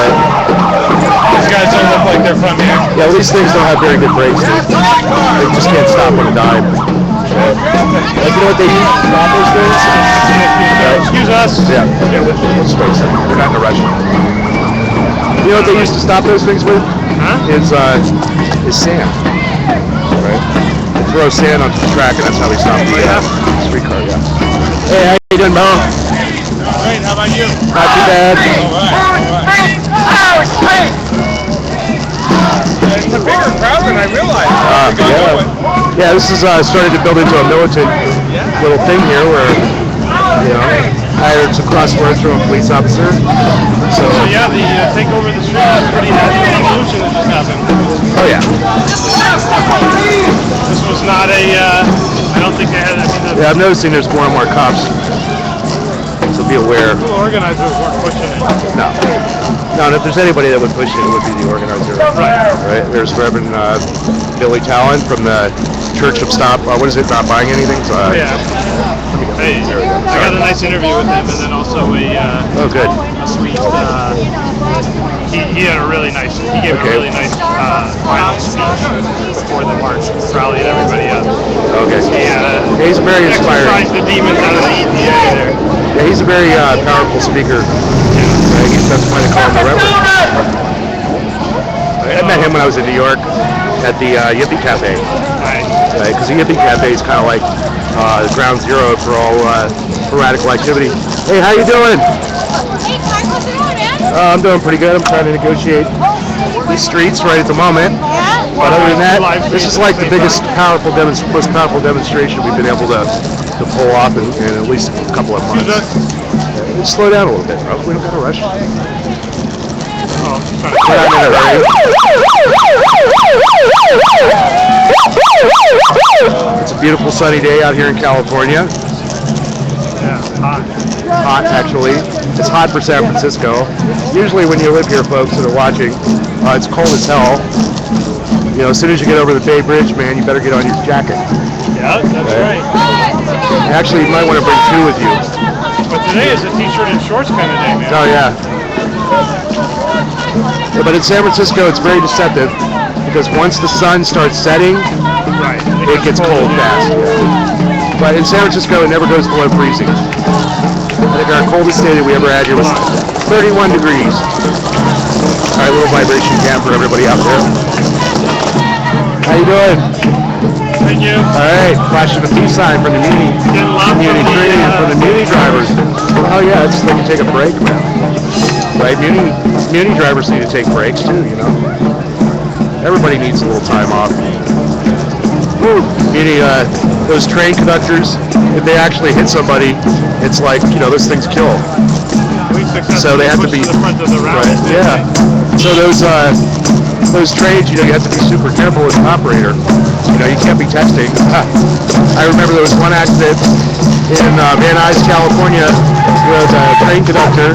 These guys don't look like they're from here. Yeah, well, these things don't have very good brakes, dude. They just can't stop on a dime. Like, you know what they use to stop those things? Excuse us. Yeah, let's face it. They're not in a rush. You know what they used to stop those things with? Is sand. Right? They throw sand onto the track, and that's how they stop the streetcar, yeah. Hey, how you doing, Mo? Great, how about you? Not too bad. All right. realize. Yeah, this is started to build into a militant little thing here where, you know, I heard some cross words from a police officer. So yeah, the takeover of the street is pretty heavy revolution that just happened. Oh yeah. This was not a, I don't think they had, Yeah, I'm noticing there's more and more cops. So be aware. The organizers weren't pushing it. No. No, and if there's anybody that would push it, it would be the organizer. Right. There's Reverend Billy Talon from the Church of Stop. What is it? Not buying anything. So, yeah. Hey, I got a nice interview with him, and then also oh, good. A sweet. He had a really nice. He gave a really nice final speech before the march, rallied everybody up. Okay. He's very inspiring. Exercised the demons out of the EPA there. Yeah, he's a very powerful speaker. I guess that's why they call him the Reverend. I met him when I was in New York at the Yippie Cafe. Right, because the Yippie Cafe is kind of like ground zero for all radical activity. Hey, how you doing? Hey, Clark, what's it on, man? I'm doing pretty good. I'm trying to negotiate these streets right at the moment. But other than that, this is like the biggest, most powerful demonstration we've been able to pull off in at least a couple of months. Just slow down a little bit, bro. We don't got to rush. We're not in a hurry. It's a beautiful sunny day out here in California. Yeah, hot. Hot, actually. It's hot for San Francisco. Usually when you live here, folks that are watching, it's cold as hell. You know, as soon as you get over the Bay Bridge, man, you better get on your jacket. Yeah, that's right. Actually, you might want to bring two with you. But today is a t-shirt and shorts kind of day, man. Oh, yeah. But in San Francisco, it's very deceptive because once the sun starts setting, it gets cold fast. But in San Francisco, it never goes below freezing. I think our coldest day that we ever had here was 31 degrees. All right, little vibration cam for everybody out there. How you doing? Thank you. All right, flashing the peace sign from the MUNI training for the MUNI drivers. Oh yeah, it's like you take a break, man. Right, MUNI drivers need to take breaks too, you know. Everybody needs a little time off. MUNI, those train conductors, if they actually hit somebody, it's like, you know, those things kill. So they have to be, right, yeah. So those trains, you know, you have to be super careful as an operator. You know, you can't be texting. I remember there was one accident in Van Nuys, California, where the train conductor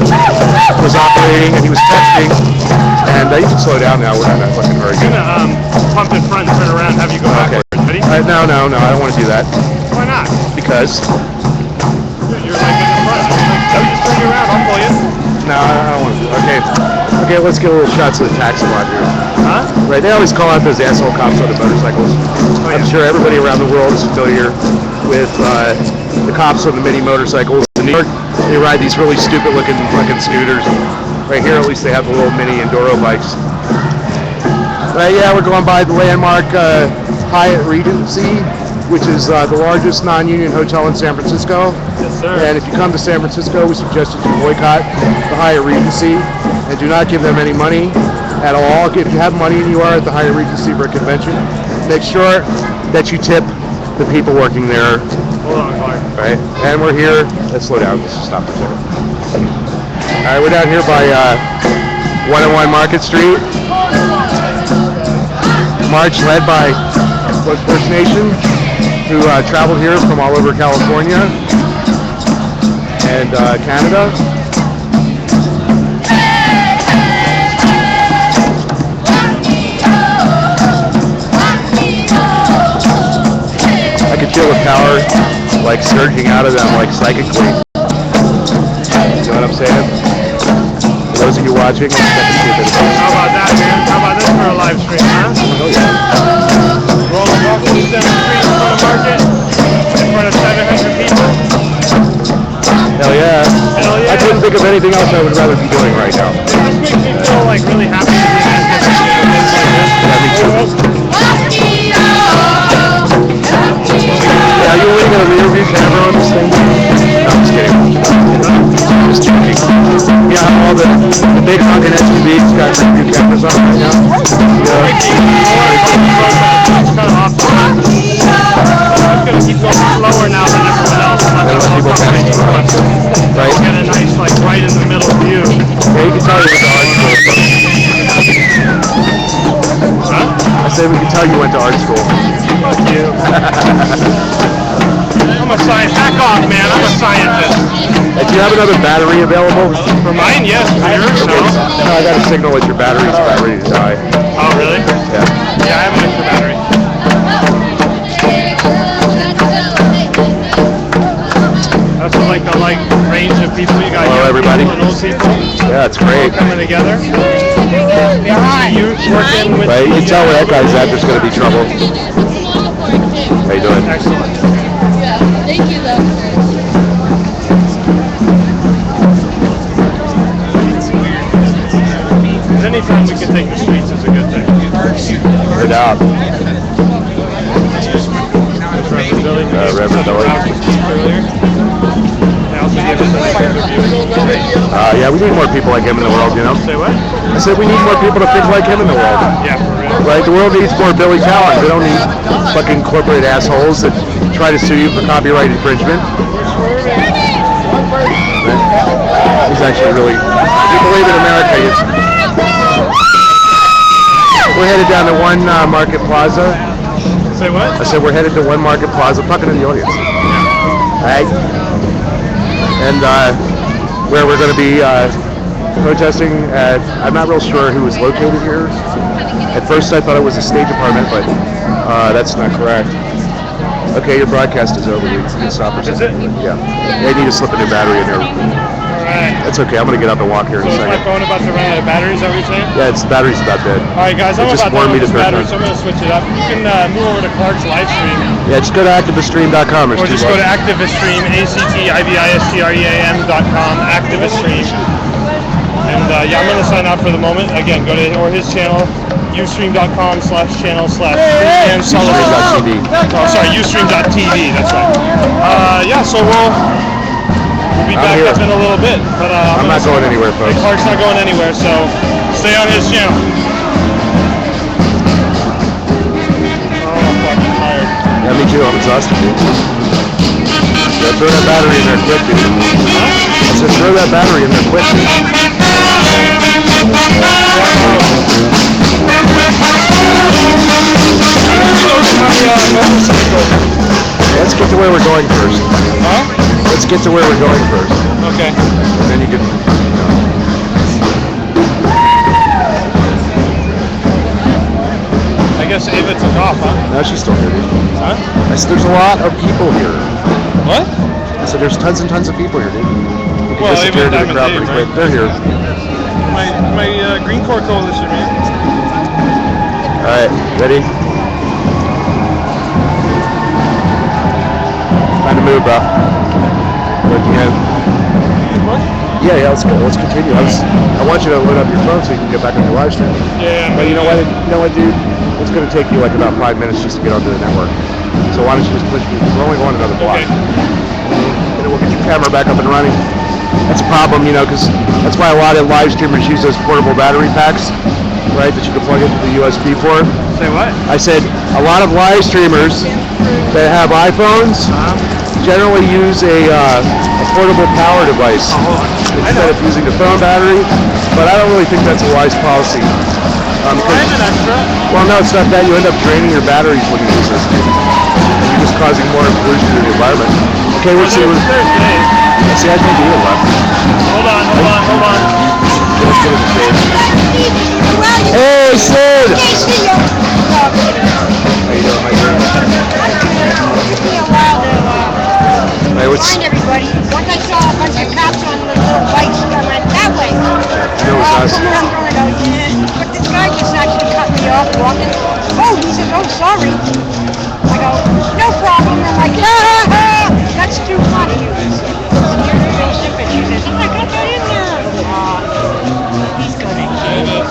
was operating and he was texting. And you can slow down now. We're not in that fucking hurry. I'm gonna pump in front and turn around, have you go backwards. Ready? No, I don't want to do that. Why not? Because. You're like in the front. Let me just bring you around. I'll pull you. No, I don't want to do that. Okay, let's get a little shots of the taxi lot here. Huh? Right, they always call out those asshole cops on the motorcycles. I'm sure everybody around the world is familiar with the cops on the mini motorcycles. In New York, they ride these really stupid looking fucking scooters. Right here, at least they have the little mini enduro bikes. Right, yeah, we're going by the landmark Hyatt Regency, which is the largest non-union hotel in San Francisco. Yes, sir. And if you come to San Francisco, we suggest that you boycott the Hyatt Regency and do not give them any money at all. If you have money and you are at the Hyatt Regency for a convention, make sure that you tip the people working there. Hold on, Clark. Right? And we're here. Let's slow down. Let's stop for a second. All right, we're down here by 101 Market Street. March led by First Nation, who traveled here from all over California and Canada. I could feel the power like surging out of them like psychically. You know what I'm saying? For those of you watching, how about that, man? How about this for a live stream, huh? Oh yeah. Rolling off the 7th Street in front of Market, in front of 700 people. Hell yeah. Hell yeah. I couldn't think of anything else I would rather be doing right now. This makes me feel like really happy to be in this Yeah, me too. Yeah, you only got a rear view camera on this thing? No, I'm just kidding. Just joking. Yeah, all the big honking SUVs got rear view cameras on right now. Yeah. Excellent. Right. We'll get a nice, like, right in the middle view. Yeah, you can tell you went to art school. Huh? I said we can tell you went to art school. Fuck you. I'm a scientist. Back off, man. I'm a scientist. Do you have another battery available? For mine, yes. For yours, no. No, I got a signal that your battery's about ready to die. Oh, really? Yeah. Yeah, I have an extra battery. That's like the range of people you got. Hello, young everybody. people and old people. Yeah, it's great. All coming together. Youth working with. Right, you can tell where that guy's at. There's going to be trouble. How you doing? Excellent. Thank you, though. Anytime we can take the streets is a good thing. Good job. Reverend Billy. Yeah, we need more people like him in the world, you know? Say what? I said we need more people to think like him in the world. Yeah, for real. Right, the world needs more Billy Talent. We don't need fucking corporate assholes that try to sue you for copyright infringement. He's actually really, if you believe in America, we're headed down to One Market Plaza. Say what? I said we're headed to One Market Plaza. I'm talking to the audience. Right? And where we're going to be protesting at, I'm not real sure who is located here. At first I thought it was the State Department, but that's not correct. Okay, your broadcast is over. We can stop for a second. Yeah. They need to slip a new battery in there. Alright. That's okay. I'm going to get up and walk here in So a is my second. phone about to run out of battery, is that what you're saying? Yeah, the battery's about dead. Alright guys, I'm It just about to warned run me to this turn it battery, on. so I'm going to switch it up. You can move over to Clark's live stream. Yeah, just go to activiststream.com. Or just go to ActivistStream, ActivistStream.com, ActivistStream. And yeah, I'm going to sign out for the moment. Again, go to his channel, ustream.com/freemansullivan. Oh, sorry, ustream.tv, that's right. Yeah, so we'll be back up in a little bit. But I'm not going anywhere, folks. Clark's not going anywhere, so stay on his channel. Oh, I'm fucking tired. Yeah, me too. I'm exhausted, dude. Yeah, throw that battery in there quick, dude. I said throw that battery in there quick, dude. Let's get to where we're going first. Huh? Let's get to where we're going first. Okay. And then you can, I guess Ava took off, huh? No, she's still here, dude. Huh? I said there's a lot of people here. What? I said there's tons and tons of people here, dude. You can Well, disappear Ava to the crowd Diamond pretty Dave, quick. They're here. My Green Corps Coalition, man. All right, ready? Time to move, bro. What? Yeah, let's go. Let's continue. I want you to load up your phone so you can get back on your live stream. Yeah. But you know what, dude? It's going to take you like about 5 minutes just to get onto the network. So why don't you just push me? We're only going another block. Okay. And then we'll get your camera back up and running. That's a problem, you know, because that's why a lot of live streamers use those portable battery packs, right, that you can plug into the USB for. Say what? I said a lot of live streamers that have iPhones generally use a portable power device instead of using the phone battery, but I don't really think that's a wise policy. I have an extra. Well, no, it's not that. You end up draining your batteries when you use this. And you're just causing more pollution to the environment. Okay, we'll see. There's today. See, I think you left. Hold on. Let's get it to Sid. Hey, Sid! How you doing, my friend? Hey, what's... Find everybody. Once I saw a bunch of cops on the little bikes, I went that way. You know it's us. I'm going to go, yeah. But this guy just actually cut me off walking. Oh, he says, oh, sorry. I go, no problem. I'm like, that's too funny. Here's the basic, and she says, oh, I got that in there. He's going to get it.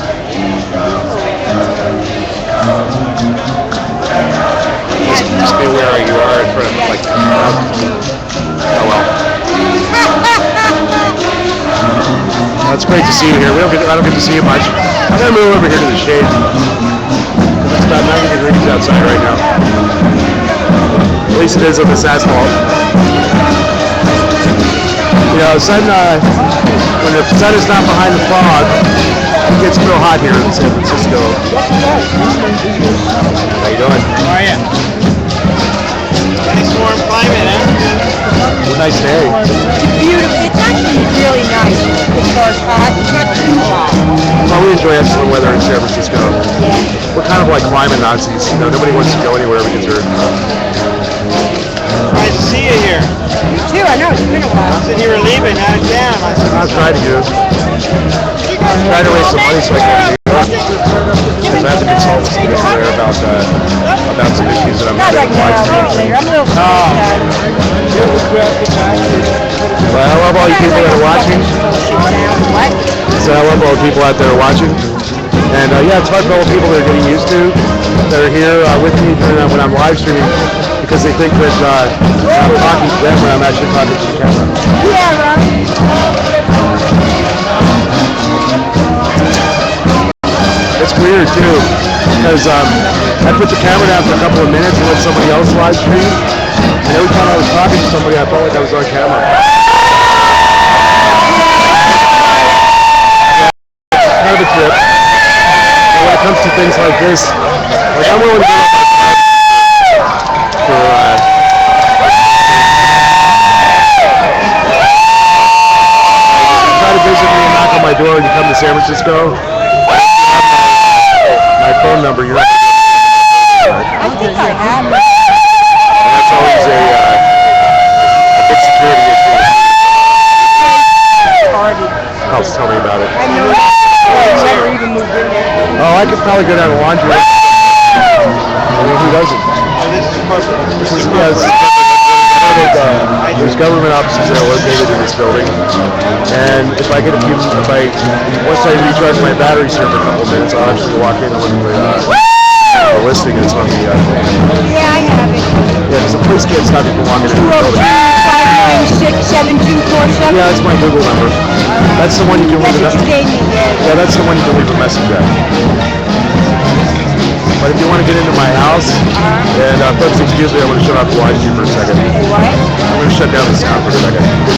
Just be where you are in front of, like, oh well. Well, it's great to see you here. I don't get to see you much. I'm going to move over here to the shade. It's about 90 degrees outside right now. At least it is on this asphalt. You know, when the sun is not behind the fog, it gets real hot here in San Francisco. How you doing? How are you? Nice warm climate, huh? Nice day. It's beautiful. It's actually really nice. As far as hot, it's not too hot. Well, we enjoy excellent weather in San Francisco. We're kind of like climate Nazis. You know, nobody wants to go anywhere because they're. Nice to see you here. You too. I know. It's been a while. Said you were leaving out of town. I was trying to do. Trying to raise some money so I can do it. Because I have to consult with some people there about some issues that I'm Not having right now. with live Later. I'm a little Well, I love all you people that are watching. What? So I love all the people out there watching. And yeah, it's hard for all the people that are getting used to that are here with me when I'm live streaming because they think that I'm talking to them when I'm actually talking to the camera. Yeah, right. It's weird too because I put the camera down for a couple of minutes and let somebody else live stream. And every time I was talking to somebody, I felt like I was on camera. Kind of a trip. And when it comes to things like this, like I'm willing to go for try to visit me and knock on my door and you come to San Francisco. My phone number, you're not I think I have. and that's always a big security issue. Oh, tell me about it. I know. I never even moved in there. Oh, I could probably go down to laundry. I mean, who doesn't? This is, there's government offices that are located in this building, and if I get once I recharge my batteries here for a couple minutes, I'll actually walk in and look at the listing that's on the Yeah, I have it. yeah, because the police can't stop you from walking into the building. 202-596-7247. Yeah, that's my Google number. That's the one you can leave a That's what you gave me, yeah. Yeah, that's the one you can leave a message at. But if you want to get into my house, and folks, excuse me, I'm going to shut off the live stream for a second. What? I'm going to shut down the sound for a second.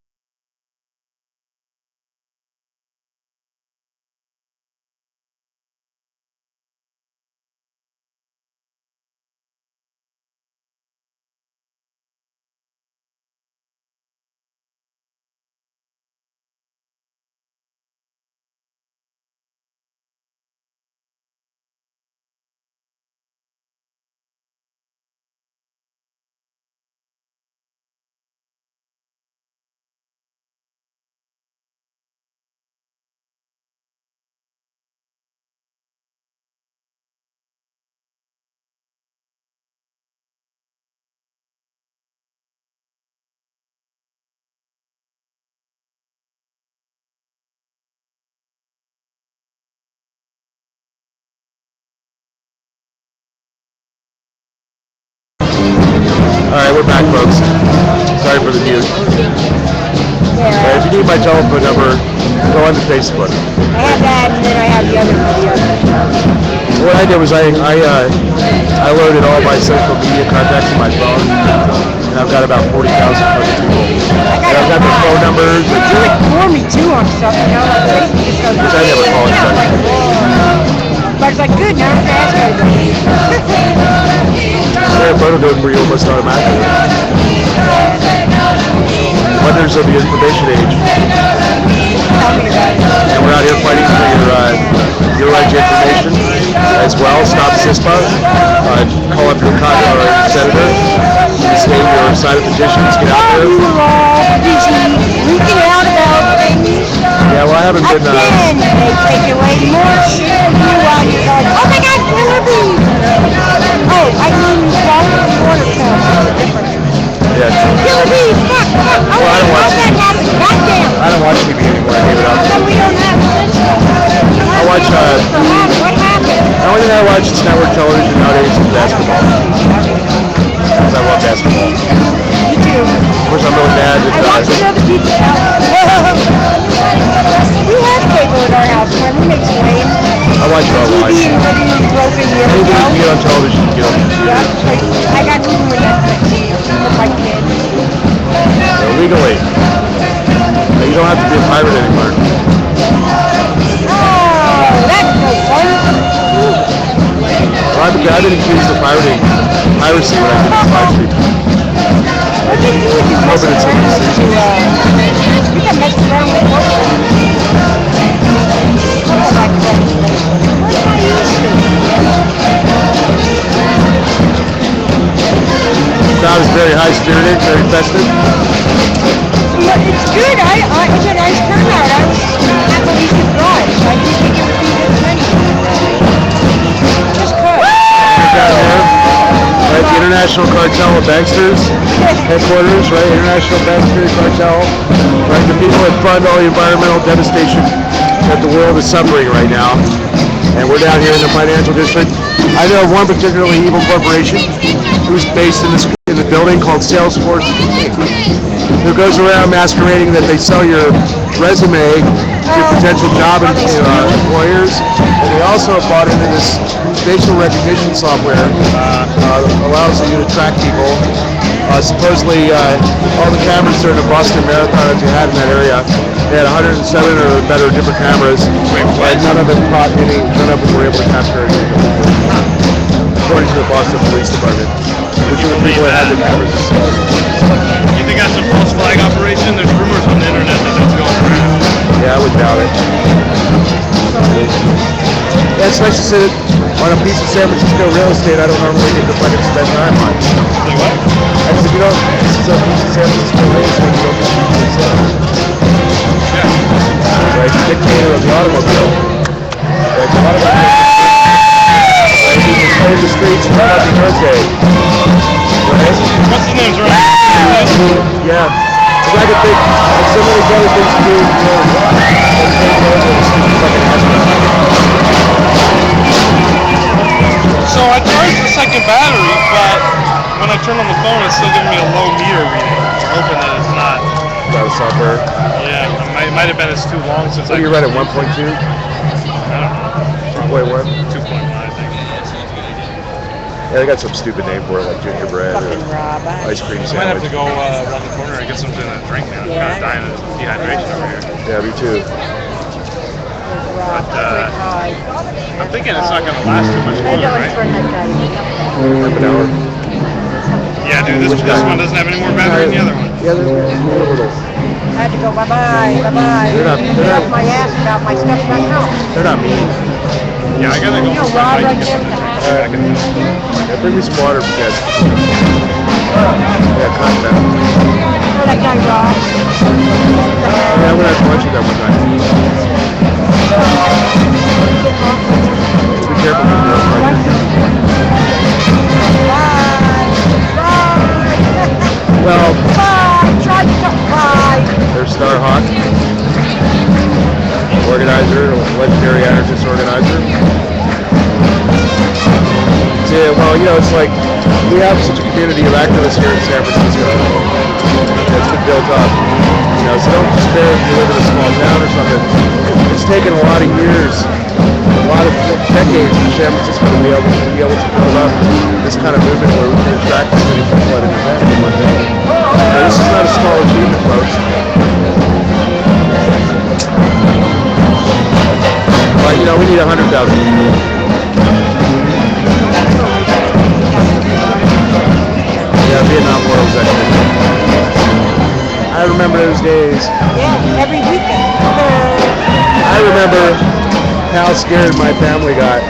Alright, we're back, folks. Sorry for the mute. If you need my telephone number, go on to Facebook. I have that, and then I have the other video. What I did was I loaded all my social media contacts to my phone, and I've got about 40,000 other people. And I've got their phone numbers. You like call me too on stuff, you know, like Facebook. Because I never call anybody. But it's like, good, now I have to ask everybody. Share a photo goes for you almost automatically. Wonders of the information age. And we're out here fighting for your right to information as well. Stop CISPA. Call up your senator. State your side of petitions. Get out there. You are all busy freaking out about things. Yeah, well, I haven't been. Again, they take away more shit from you while you're going, oh my God, killer bees! Oh, I mean, water pills. Yeah. Killer bees, fuck. Oh, Well, I don't watch that happened. Goddamn. I don't watch TV anymore. I gave it up. So we don't have I watch. What happened? The only thing I watch is network television nowadays is basketball. Because I love basketball. Me too. Of course, I'm really mad I watch another people's house. We have cable at our house, man. We make some rain. I watch it online. TV and living room broken years Anything you ago. can get on television, you get on computer. Yeah, I got two with Netflix for my kids. Legally. don't have to be a pirate anymore. Oh, that's no fun. Well, I've been accused of piracy when I did this live stream. What did you do? Hoping it's something serious. You can mess around with what? The crowd is very high-spirited, very festive. It's good. It's a nice turnout. I can't believe you drive. I didn't think it would be this many. Just cut. Down here, right, the International Cartel of Banksters headquarters, right? International Banksters Cartel, right? The people that fund all the environmental devastation that the world is suffering right now. And we're down here in the financial district. I know of one particularly evil corporation who's based in the building called Salesforce, who goes around masquerading that they sell your resume to potential job employers, and they also have bought into this facial recognition software allows you to track people. Supposedly, all the cameras during the Boston Marathon that you had in that area, they had 107 or better different cameras, and none of them caught any. None of them were able to capture anything, according to the Boston Police Department, which are the people that had the cameras. You think that's a false flag operation? There's rumors on the internet that that's going around. Yeah, I would doubt it. Yeah, it's nice to sit on a piece of San Francisco real estate I don't normally get to fucking spend time on. Say what? I said, you know, this is a piece of San Francisco real estate you don't get to sit. Yeah. Right, the dictator of the automobile. Right, a lot of that. Right, you can play the streets and happy birthday. Right? What's his name's right? Yeah. Because I could think of so many other things to do in the world. So I charged the second battery, but when I turn on the phone, it's still giving me a low meter reading. I'm hoping that it's not. That was software. Yeah, it might have been it's too long since What do you read at 1.2? I don't know. 2.1? 2.1, I think. Yeah, they got some stupid name for it, like gingerbread or ice cream I might have to sandwich. go around the corner and get something to drink now. I'm kind of dying of dehydration over here. Yeah, me too. But I'm thinking it's not going to last too much longer, right? Half an hour. Yeah, dude, this one doesn't have any more battery than the other one. Yeah, they're a little. I had to go bye-bye, bye-bye. Get off my ass about my stuff back home. They're not mean. Yeah, I gotta go. You know, Rob right there with the hat. Yeah, bring me some water, because. Yeah, cotton mouth. Oh, that guy Rob. Yeah, I went out to lunch with that one time. Be careful with the girls right there. Well, there's Starhawk, organizer, legendary anarchist organizer. Yeah, well, you know, it's like we have such a community of activists here in San Francisco that's been built up. You know, so don't despair if you live in a small town or something. It's taken a lot of years, a lot of decades for San Francisco to be able to build up this kind of movement where we can attract as many people at an event in one day. Now, this is not a small achievement, folks. But, you know, we need 100,000 people. Yeah, Vietnam War was actually. I remember those days. Yeah, every weekend. I remember how scared my family got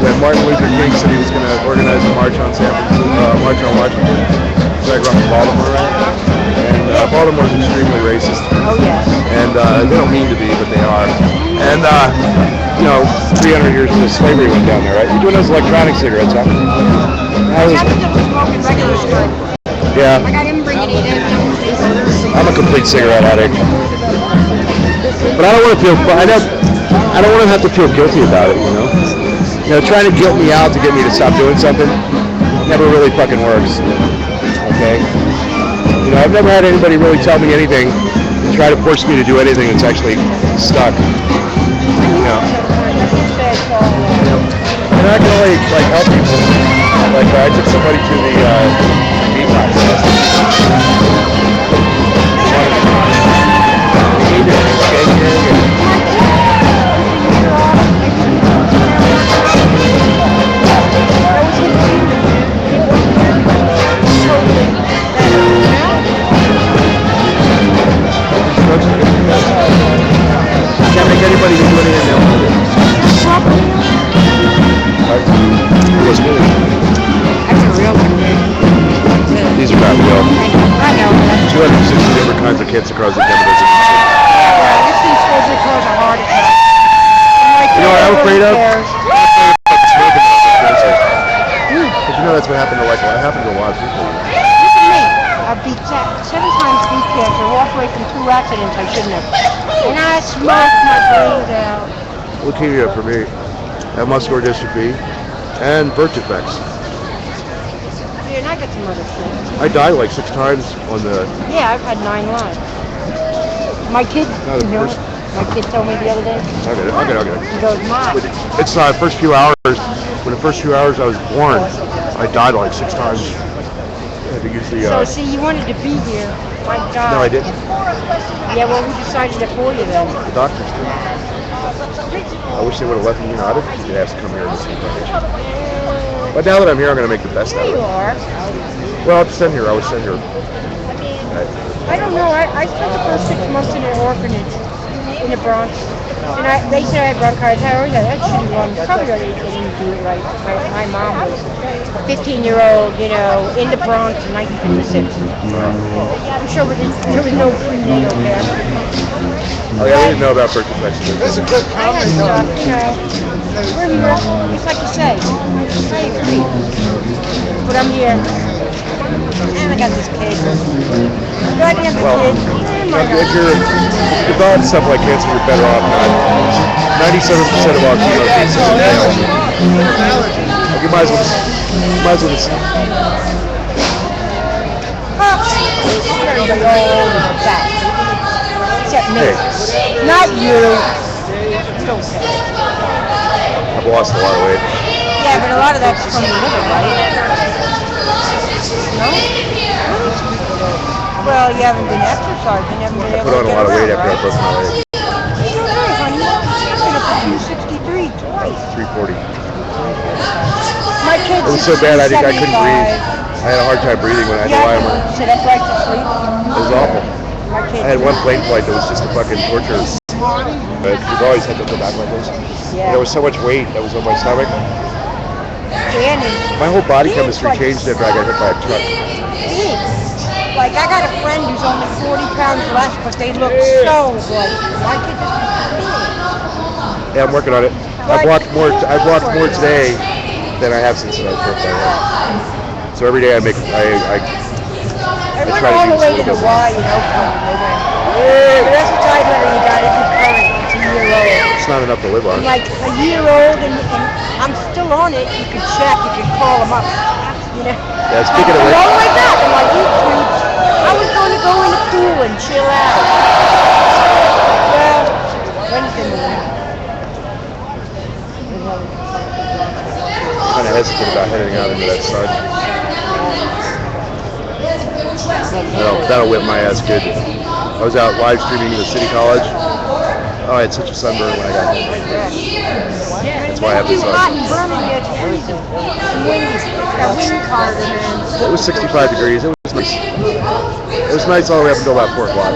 when Martin Luther King said he was going to organize a march on March on Washington. So I grew up in Baltimore, right? And Baltimore's extremely racist. Oh yeah. And they don't mean to be, but they are. And you know, 300 years of slavery went down there, right? You're doing those electronic cigarettes, huh? Yeah. I got him bringing it in. I'm a complete cigarette addict. But I don't want to feel. I don't want to have to feel guilty about it, you know. You know, trying to guilt me out to get me to stop doing something never really fucking works. Okay. You know, I've never had anybody really tell me anything and try to force me to do anything that's actually stuck. You know. And I can only like help people. Like I took somebody to the detox test. He needed I'm afraid of? cares? But you know that's what happened to what happened to a lot of people. Look at me. I've beat 7 times beat cancer, walked away from 2 accidents I shouldn't have. And I smoked my brains out. Leukemia for me, and muscular dystrophy, and birth defects. Yeah, and I got some other shit. I died like 6 times on the. Yeah, I've had 9 lives. My kid, No, the you know, first- my kid told me the other day. I'll get it. He goes, Mom. It's the first few hours. When the first few hours I was born, I died like 6 times. I had to use the. So see, you wanted to be here. My God. No, I didn't. Yeah, well, who decided it for you then? The doctors did. I wish they would have left me. You know, I didn't think they'd have to come here and this information. But now that I'm here, I'm going to make the best out of You it. are. Well, I'm sent here. I was sent here. I don't know. I spent the first 6 months in an orphanage in the Bronx. And they said I had bronchitis. I always had that shitty one. Probably they didn't do it right. My mom was a 15-year-old, you know, in the Bronx in 1956. I'm sure there was no prenatal care. Oh, yeah, I didn't know about birth defects. That's a good I had stuff, you know. We're here, just like you say. I agree. But I'm here. And I got this kid. Do I have the Well, kid? Oh my if God. you're developing stuff like cancer, you're better off not. 97% of all chemo cases fail. You might as well just. Everybody all back. Except me. Hey. Not you. It's okay. I've lost a lot of weight. Yeah, but a lot of that's from the liver, right? No? Well, you haven't been exercising. You haven't been I able put on to a get lot of weight around, after I right? broke my leg. You don't know, honey. I've been up to 263 twice. 340. My kids It was so bad I couldn't breathe. I had a hard time breathing when I had to lie on my. Sit upright to sleep. It was awful. My kids. I had one plane flight that was just a fucking torture. But you've always had to go back like this. Yeah. There was so much weight that was on my stomach. Danny. My whole body He's chemistry like changed after I got hit by a truck. Like, I got a friend who's only 40 pounds less, but they look so good. My kid just Yeah, I'm working on it. I've walked more today than I have since I broke my leg. So every day I went try to all the use way a to the little bit Y, you know, from but that's a tide letter you got. It's current. It's a year old. It's not enough to live on. I'm like a year old, and I'm still on it. You can check. You can call them up. You know. Yeah, speaking of I'm which, all the way back. I'm like, you creeps. I was going to go in the pool and chill out. Well, Wednesday morning. I'm kind of hesitant about heading out into that sun. That'll whip my ass good. I was out live streaming the City College. Oh, I had such a sunburn when I got home. That's why I have the It's too hot sun. in Birmingham. It's freezing. It's windy. That wind card, man. It was 65 degrees. It was nice. It was nice all the way up until about 4 o'clock.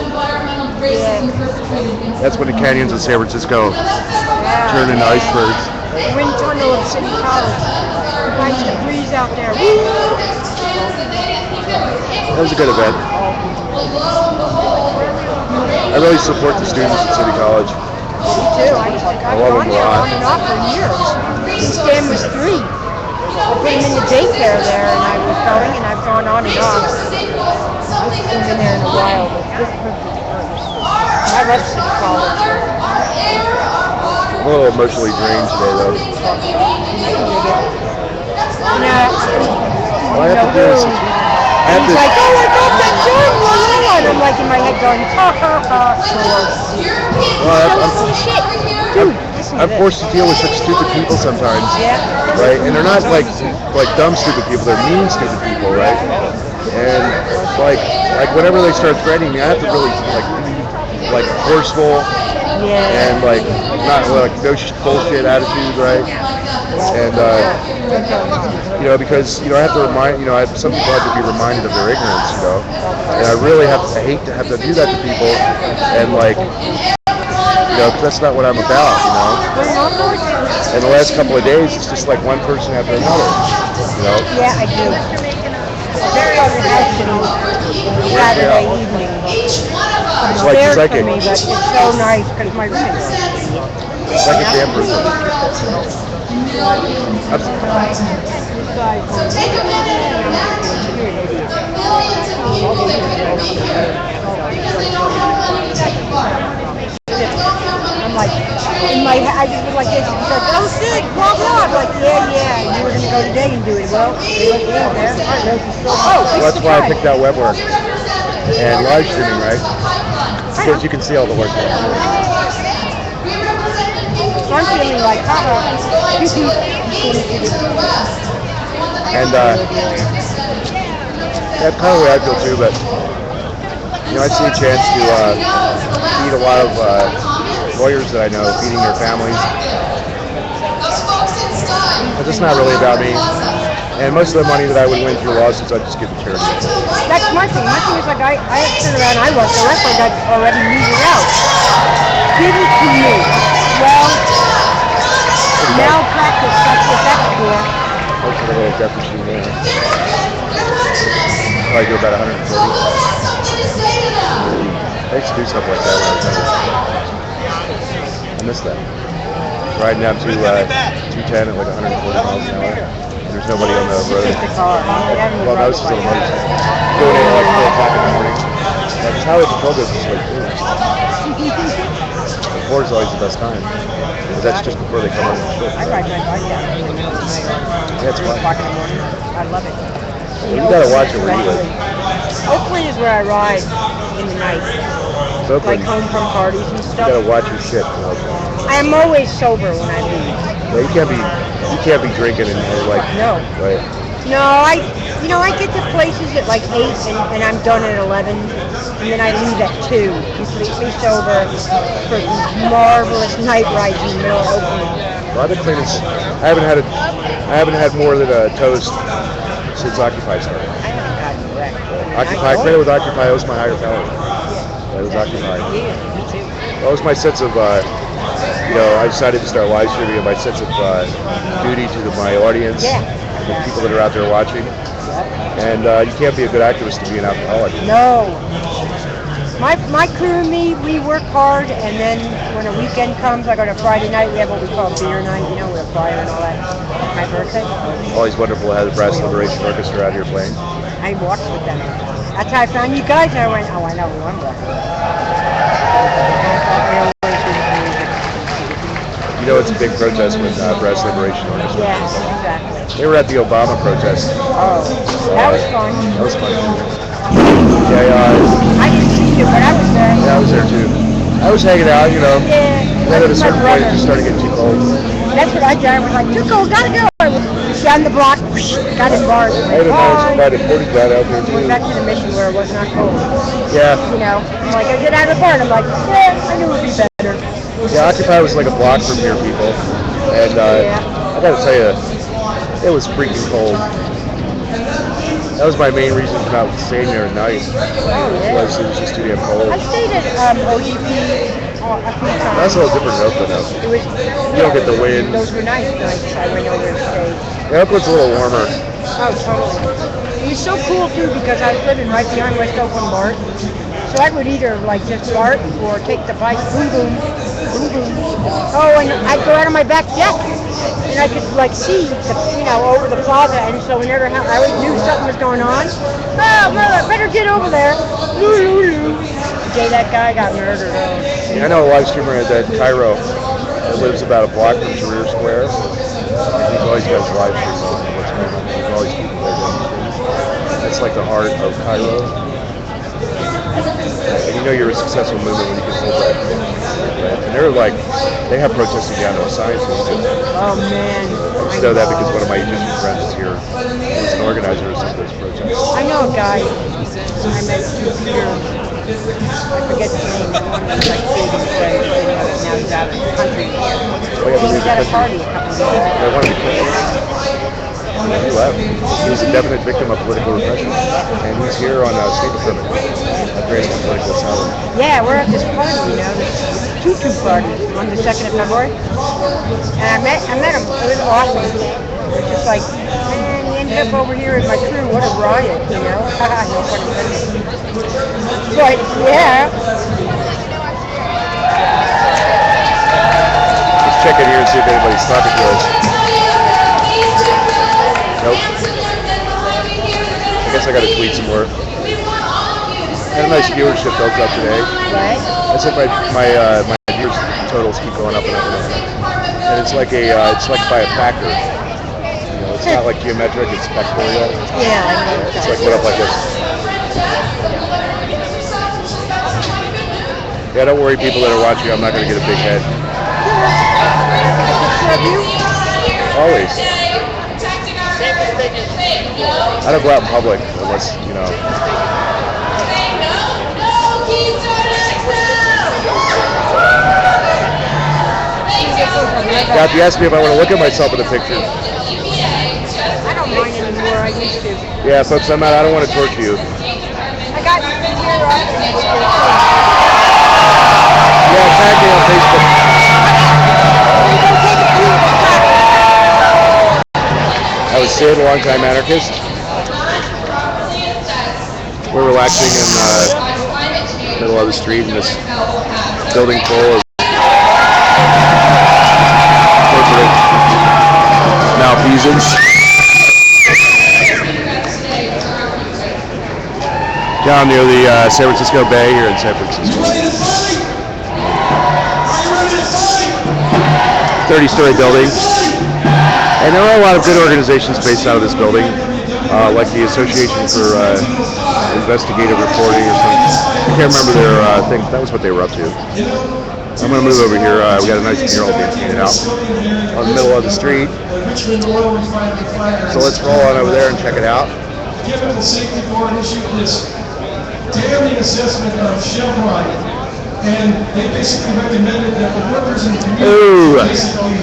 That's when the canyons of San Francisco turn into icebergs. The wind tunnel of City College. Nice to breeze out there. That was a good event. I really support the students at City College. Me too. I've love gone them a there lot. on and off for years. Since Dan was 3. I put him in the daycare there, and I was going, and I've gone on and off. I haven't been there in a while, but this perfect first. I love City College. I'm a little emotionally drained today, though. All I have to do is. He's like, oh, I got that job, and I'm like in my head going, ha ha ha, I'm forced to deal with such stupid people sometimes, Yeah. right? And they're not like dumb stupid people; they're mean stupid people, right? And like whenever they start threatening me, I have to really be forceful and not no bullshit attitude, right? And because I have to remind some people have to be reminded of their ignorance, and I really I hate to have to do that to people, and that's not what I'm about, And the last couple of days, it's just like one person after another, Yeah, I do. Very unhappy Saturday evening. It's like weird second. for me, but it's so nice because my roommate's Second damn person. So take a minute and imagine the millions of people that couldn't be here because they don't have money to take a part. They don't have money I'm to like, take a part. in my head, I just was like this. He said, "Oh, sick, blah blah." I'm like, yeah. And you were gonna go today and do it. Well, they let me out there. All right, Rosie's still. Oh, Well, that's why I picked out web work You represent and live the streaming, right? pipeline. Because you can see all the work. We represent the people So I'm feeling like, haha. And that's kind of the way I feel too, but I see a chance to feed a lot of lawyers that I know, feeding their families. But it's not really about me. And most of the money that I would win through lawsuits, I'd just give to charity. That's my thing. My thing is like I turn around, I work the rest I've already meted out. Give it to me. Well, malpractice, that's what that's for. Most of the little death machine there. Probably do about 140. I used to do stuff like that when I was younger. I miss that. Riding down to 210 at like 140 miles an hour. There's nobody on the road. Well, no, this is on the motorcycle. Going in at like 4 o'clock in the morning. That's how the patrol goes this way too. Before is always the best time. But that's just before they come on the patrol. I ride my bike down in the middle of the night. Yeah, it's 3 fun. o'clock in the morning. I love it. Well, you gotta watch it where you live. Oakland is where I ride in the night. Oakland, Like home from parties and you stuff. gotta watch your shit. I am always sober when I leave. Yeah, you can't be drinking and like. No. Right. No, I get to places at like 8 and I'm done at 11, and then I leave at 2, completely sober for these marvelous night rides in the middle of Oakland. Well, I've been cleaning. I haven't had more than a toast since Occupy started. I haven't gotten wrecked. Occupy, I created with Occupy. It was my higher power. It was Occupy. Yeah, me too. That was my sense of, I decided to start live streaming, and my sense of duty to my audience, the people that are out there watching. And you can't be a good activist to be an alcoholic. No. My crew and me, we work hard, and then when a weekend comes, like on a Friday night, we have what we call beer night, with a fire and all that. My birthday. Always wonderful to have the Brass Liberation Orchestra out here playing. I walked with them. That's how I found you guys, and I went, oh, I know who I'm It's a big protest with Brass Liberation Orchestra. Yeah, exactly. They were at the Obama protest. Oh, that was fun. That was fun. I didn't see you, but I was there. Yeah, I was there too. I was hanging out, Yeah. Then at a certain point, it just started getting too cold. That's what I did. I was like, too cold, gotta go. I was down the block, got in bars. I had a nice invited 40 guy out there too. Went back to the mission where it was not cold. Yeah. I'm like, I get out of the bar, and I'm like, I knew it would be better. Yeah, Occupy was like a block from here, people. And I gotta tell you, it was freaking cold. That was my main reason for not staying there at night. Oh, yeah. Was it was just too damn cold. I stayed at OGP a few times. That's a little different in Oakland though. It was, You don't get the wind. Those were nice nights. I went over and stayed. Yeah, Oakland's a little warmer. Oh, totally. It was so cool too because I was living right behind West Oakland BART. So I would either like just BART or take the bike, boom boom, boom boom. Oh, and I'd go out on my back deck and I could like see over the Plaza, and so whenever I always knew something was going on. Oh, mother, better get over there. The day that guy got murdered. I know a live streamer at Cairo that lives about a block from Tahrir Square. And he's always got his live stream on what's going on. There's always people there doing things. That's like the heart of Cairo. And you're a successful movement when you can hold that. And they have protesting down to a science museum. Oh man. I just know that because one of my Egyptian friends is here. He's an organizer of some of those protests. I know a guy. I met Peter. I forget his name. One of my skating friends. Now he's out of the country. He was at a party a couple of days ago. I wanted to kill him. He left. He was a definite victim of political repression. And he's here on a state permit. Granting political asylum. Yeah, we're at this party, this tutu party on the 2nd of February. And I met him. It was awesome. It was just like, man, he ended up over here with my crew. What a riot, Haha, no funny thing. But, yeah. Just check in here and see if anybody's talking to us. Nope. I guess I gotta tweet some more. Had a nice viewership built up today. I said my viewers totals keep going up and up and up. And it's like by a factor. You know, it's not like geometric, it's factorial. Yeah. It's like went up like this. Yeah, don't worry, people that are watching. I'm not going to get a big head. Always. I don't go out in public unless, you know. Now, if you ask me if I want to look at myself in a picture. I don't mind anymore. I used to. Yeah, folks, I don't want to torture you. I got your Yeah, tag me on Facebook. I was Sid, a longtime anarchist. We're relaxing in the middle of the street in this building full of corporate malfeasance. Down near the San Francisco Bay here in San Francisco. 30-story building. And there are a lot of good organizations based out of this building, like the Association for Investigative Reporting or something. I can't remember their thing. That was what they were up to. I'm going to move over here. We got a nice mural being painted out on the middle of the street. So let's roll on over there and check it out. Given the safety board issued this daily assessment of Chevron, and they basically recommended that the workers in the community basically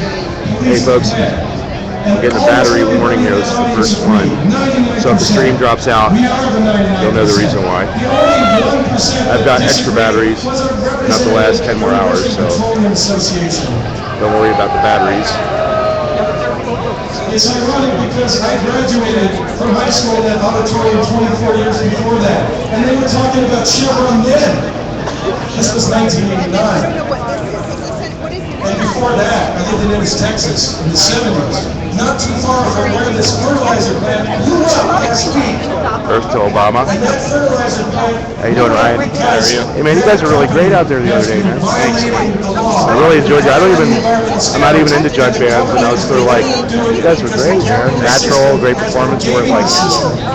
Hey folks, I'm getting a battery warning here. This is the first one. So if the stream drops out, you'll know the reason why. I've got extra batteries, enough to last 10 more hours, so don't worry about the batteries. It's ironic because I graduated from high school in that auditorium 24 years before that, and they were talking about Chevron then. This was 1989. And before that, I lived in Ennis, Texas in the 70s. Not too far from where this fertilizer plant blew up last week. Earth to Obama. And that fertilizer plant. How you doing, Ryan? Hey man, you guys were really great out there the other day, man. I really enjoyed you. I'm not even into judge bands, and I was sort of like, you guys were great, man. Natural, great performance. You weren't like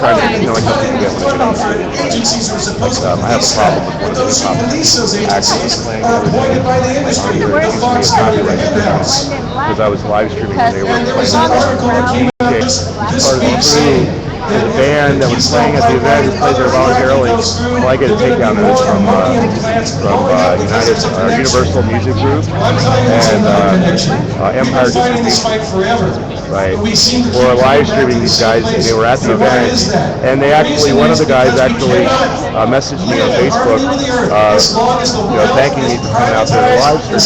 trying to, you know, like how people get when they get out there. Like, I have a problem with one of the hip-hop actors playing everything. Because I was live streaming when they were playing the band that was playing at the event who plays there voluntarily. Well, I get a takedown notice from Universal Music Group and Empire Distribution. Right. Or live streaming these guys, and they were at the event, and they actually, one of the guys actually messaged me on Facebook, thanking me for coming out there to live stream.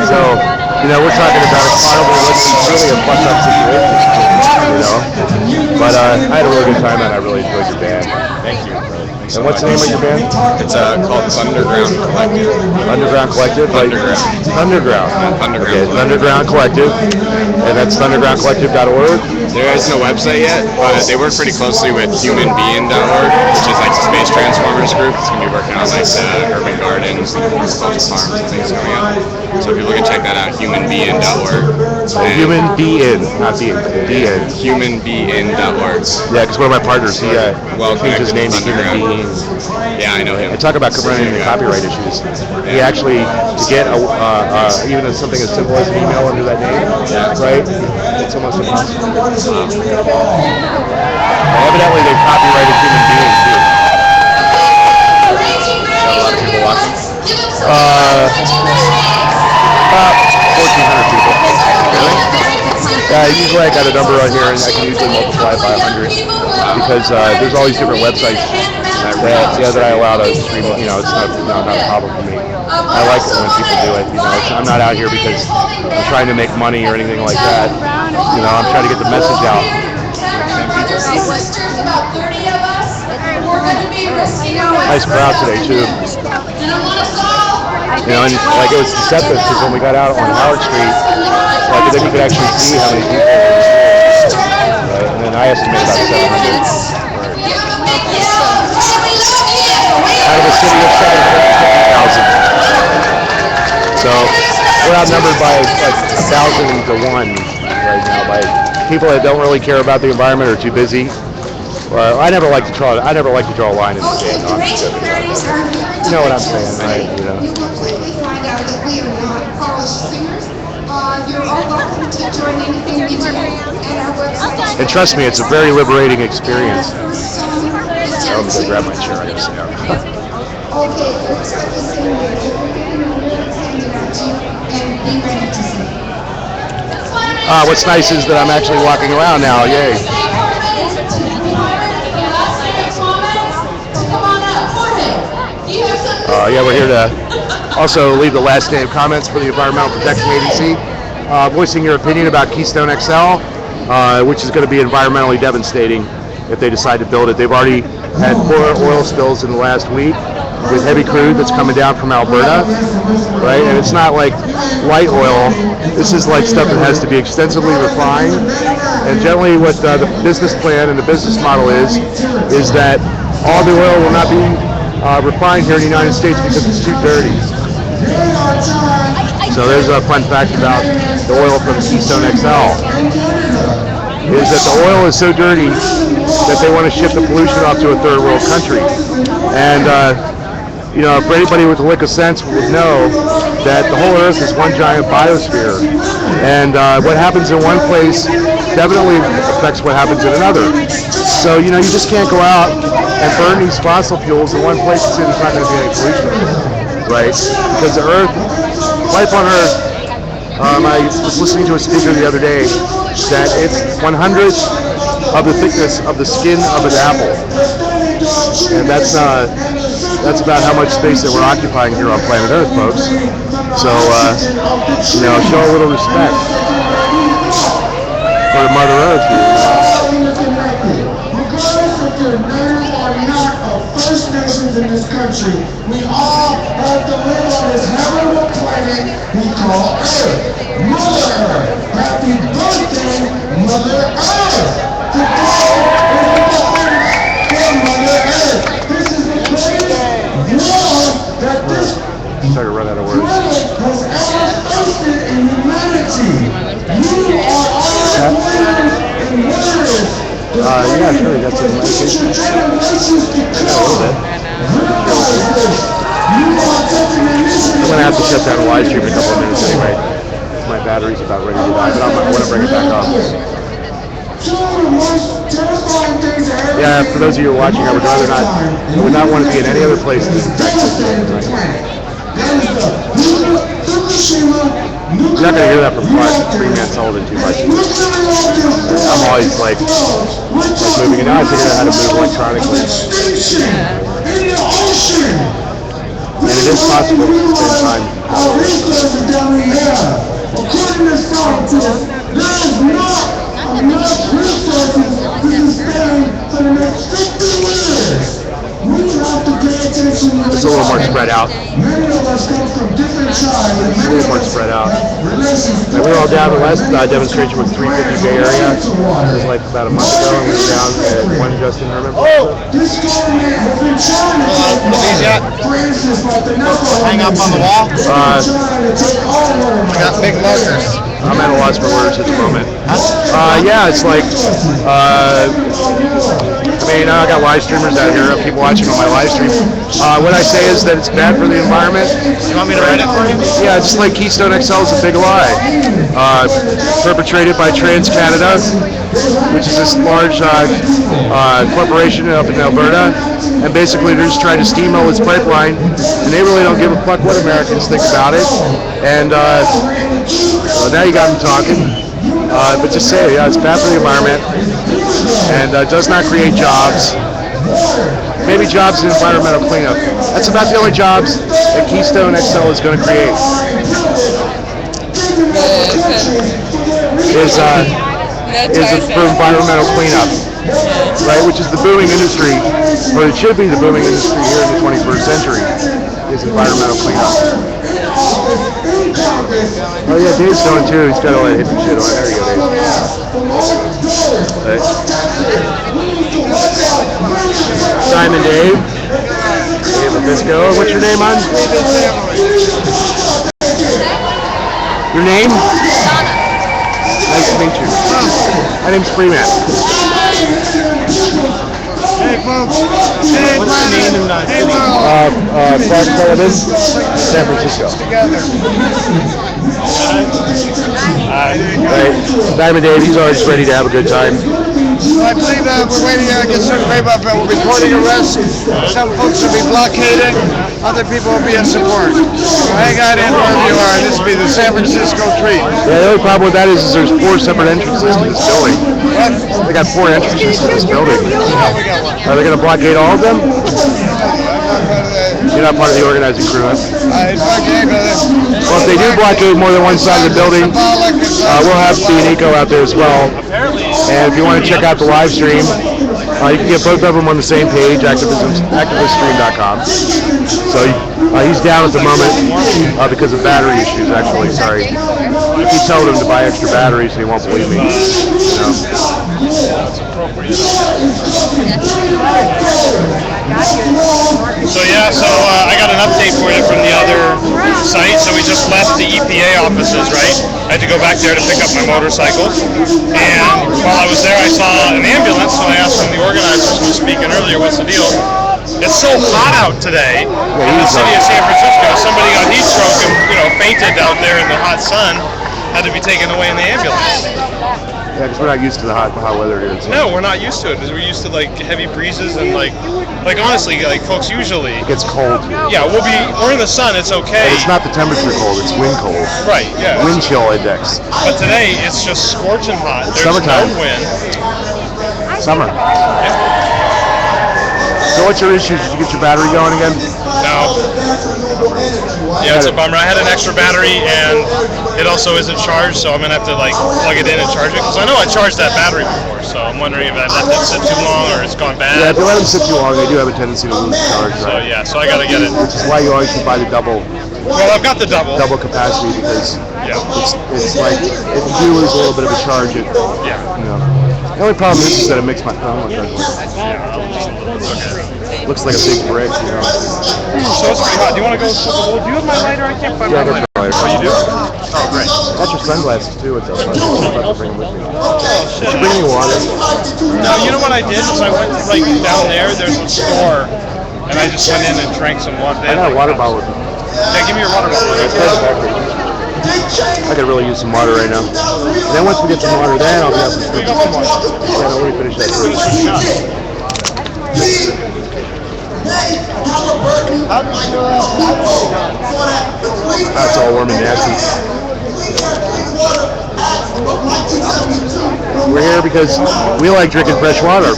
So, you know, we're talking about a carnival, which is really a fucked up situation, you know. But I had a really good time, and I really enjoyed your band. Thank you. And what's the name of your band? It's called Underground Collective. Underground Collective? Underground. Okay, Underground Collective. And that's undergroundcollective.org? There is no website yet, but they work pretty closely with humanbeing.org, which is like the Space Transformers group. It's going to be working on like urban gardens and culture farms and things going on. So people can check that out, humanbeing.org. Human-being, not being, being. Humanbeing.org. Yeah, because one of my partners, he changed his name to Human Being. Yeah, I know him. And talk about running into copyright issues. He actually, to get even something as simple as an email under that name, right? It's almost impossible. Evidently, they copyrighted Human Being too. Got a lot of people watching. About 1,400 people. Really? Usually I got a number on here, and I can usually multiply it by 100 because there's all these different websites that I allow to stream. You know, it's not a problem for me. I like it when people do it. You know, I'm not out here because I'm trying to make money or anything like that. You know, I'm trying to get the message out. Nice crowd today too. You know, and like it was deceptive because when we got out on Howard Street, like then you could actually see how many people were in the store. Right? And then I estimate about 700. Out of a city of 750,000. So we're outnumbered by like 1,000 to 1 right now by people that don't really care about the environment or too busy. I never like to draw a line in the sand. No, you know what I'm saying, right? You know. You will quickly find out that we are not polished singers. You're all welcome to join anything we do at our website. And trust me, it's a very liberating experience. I'm going to grab my chair. I gotta sit down. Okay, let's start the same way. We're going to hand it out to you and be ready to sing. What's nice is that I'm actually walking around now. Yay. Yeah, we're here to also leave the last name comments for the Environmental Protection Agency, voicing your opinion about Keystone XL, which is going to be environmentally devastating if they decide to build it. They've already had 4 oil spills in the last week with heavy crude that's coming down from Alberta, right? And it's not like light oil. This is like stuff that has to be extensively refined. And generally what the business plan and the business model is that all the oil will not be refined here in the United States because it's too dirty. So there's a fun fact about the oil from Keystone XL, is that the oil is so dirty that they want to ship the pollution off to a third world country. And you know, for anybody with a lick of sense would know that the whole Earth is one giant biosphere, and what happens in one place definitely affects what happens in another. So you know, you just can't go out and burn these fossil fuels in one place and say there's not going to be any pollution, right? Because the Earth, life on Earth, I was listening to a speaker the other day that it's 1/100th of the thickness of the skin of an apple, and that's about how much space that we're occupying here on planet Earth, folks. So you know, show a little respect for Mother Earth. First Nations in this country, we all have to live on this habitable planet we call Earth. Mother Earth. Happy birthday, Mother Earth. Today is the for Mother Earth. This is the greatest war that this Started to run out of words. has ever hosted in humanity. You are all believers and warriors. Yeah, sure, you got some medication. Yeah, a little bit. I'm going to have to shut down the live stream in a couple of minutes anyway. My battery's about ready to die, but I want to bring it back on. Yeah, for those of you who are watching, I would not want to be in any other place than Texas. You're not going to hear that from freemansullivan too much. I'm always like moving, and now I figured out how to move electronically. And it is possible to spend time according to scientists, there is not enough resources to sustain for the next 50 years. We have to pay attention. It's a little more spread out. Many of us come from different tribes. It's a little more spread out. And we were all down the last demonstration with 350 Bay Area. It was like about a month ago, and we were down at one Justin Herman. This government has been trying to for instance, like the Hang up on the wall? I got big markers. I'm at a loss for words at the moment. Yeah, it's like, I mean, I got live streamers out here, people watching on my live stream. What I say is that it's bad for the environment. You want me to write it for you? Yeah, just like Keystone XL is a big lie. Perpetrated by TransCanada, which is this large corporation up in Alberta. And basically they're just trying to steamroll this pipeline, and they really don't give a fuck what Americans think about it. And now you got them talking. But just say, yeah, it's bad for the environment, and does not create jobs. Maybe jobs in environmental cleanup. That's about the only jobs that Keystone XL is going to create. Is for environmental cleanup, right? Which is the booming industry, or it should be the booming industry here in the 21st century, is environmental cleanup. Oh yeah, Dave's going too. He's got all that hippie shit on. There you go, Dave. Right. Simon, Dave. Dave Labisco. What's your name, hon? Your name? Nice to meet you. My name's Freeman. Hey folks. Hey, What's the name in hey, Clark Sullivan, San Francisco. Right. Diamond Dave, he's always ready to have a good time. I believe we're waiting to get certain paper. We're reporting arrests. Some folks will be blockading. Other people will be in support. So hang on in wherever you are. This will be the San Francisco treat. Yeah, the only problem with that is there's 4 separate entrances to this building. What? They got 4 entrances to this building. Are they going to blockade all of them? You're not part of the organizing crew, huh? Well, if they do blockade more than one side of the building, we'll have Steve and Nico out there as well. And if you want to check out the live stream, you can get both of them on the same page, activiststream.com. So he's down at the moment because of battery issues, actually. Sorry. I keep telling him to buy extra batteries, and he won't believe me. So yeah, I got an update for you from the other site. So we just left the EPA offices, right? I had to go back there to pick up my motorcycle. And while I was there, I saw an ambulance. So I asked one of the organizers who was speaking earlier, what's the deal? It's so hot out today in the city of San Francisco. Somebody got heat stroke and fainted out there in the hot sun. Had to be taken away in the ambulance. Yeah, because we're not used to the hot weather here. So. No, we're not used to it. We're used to like heavy breezes and like honestly, like folks usually. It gets cold here. Yeah, we're in the sun. It's okay. But it's not the temperature cold. It's wind cold. Right. Yeah. Wind chill index. But today it's just scorching hot. There's summertime. no wind. Summer. Yeah. So what's your issue? Did you get your battery going again? No. Yeah, it's a bummer. I had an extra battery and it also isn't charged, so I'm gonna have to like plug it in and charge it. Because I know I charged that battery before, so I'm wondering if I let that sit too long or it's gone bad. Yeah, if you let them sit too long, they do have a tendency to lose charge, right? So yeah, so I gotta get it. Which is why you always should buy the double. Well, I've got the double capacity because yeah, it's like if you do lose a little bit of a charge, it yeah. The only problem is that it makes my phone look ugly. Looks like a big brick, So it's pretty hot. Do you want to go? Do you have my lighter? I can't find my lighter. Oh, you do? Oh, great. Got your sunglasses too. What's up? I'm about to bring them with me. Did you bring any water? No, you know what I did is I went right down there. There's a store, and I just went in and drank some water. I got a water bottle with me. Yeah, give me your water bottle. I could really use some water right now. And then once we get some water, then I'll be able to switch. Yeah, let me finish that first. That's all warm and nasty. We're here because we like drinking fresh water.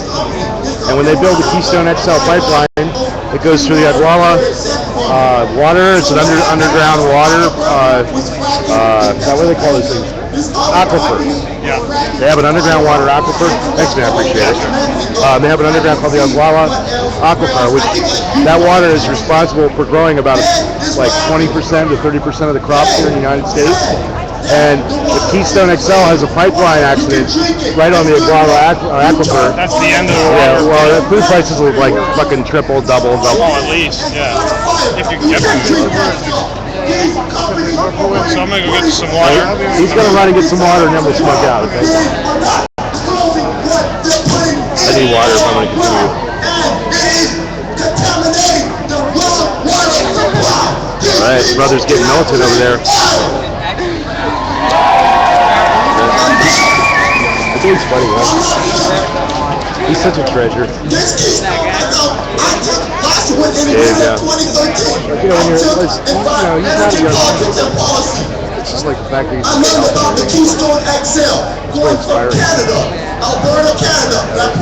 And when they build the Keystone XL pipeline, it goes through the Adwala water. It's an underground water. What do they call this thing? Aquifer. Yeah. They have an underground water aquifer. Thanks, man. I appreciate it. They have an underground called the Adwala Aquifer, which that water is responsible for growing about like 20% to 30% of the crops here in the United States. And if Keystone XL has a pipeline accident right on the Adwala aquifer, that's the end of the water. Yeah, well, the food prices will like fucking triple, double. Oh, at least, yeah. If you can get them. So I'm gonna go get some water. He's gonna run and get some water, and then we'll smoke out. Okay. I need water if I'm gonna continue. All right, brother's getting melted over there. I think it's funny, huh? He's such a treasure. Yeah. Like, when you're, he's not a young man. It's just like the fact that he's Keystone XL. It's really inspiring.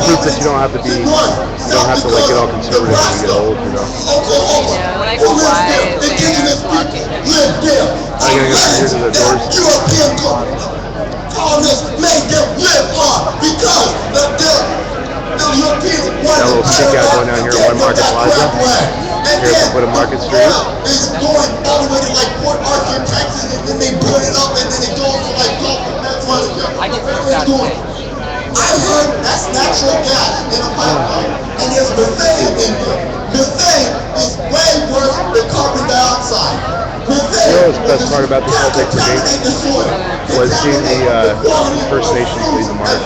Proof that you don't have to like get all conservative when you get old, like why they're blocking it. I gotta get from here to the doors. Make them live hard because Got a little stick out going down here at One Market Plaza. Here at the foot of Market Street. I heard that's natural gas in a pipeline, and there's methane in there. Methane is way worse than carbon dioxide. Methane You know what's the best part about this whole thing for me was seeing the First Nations lead the march.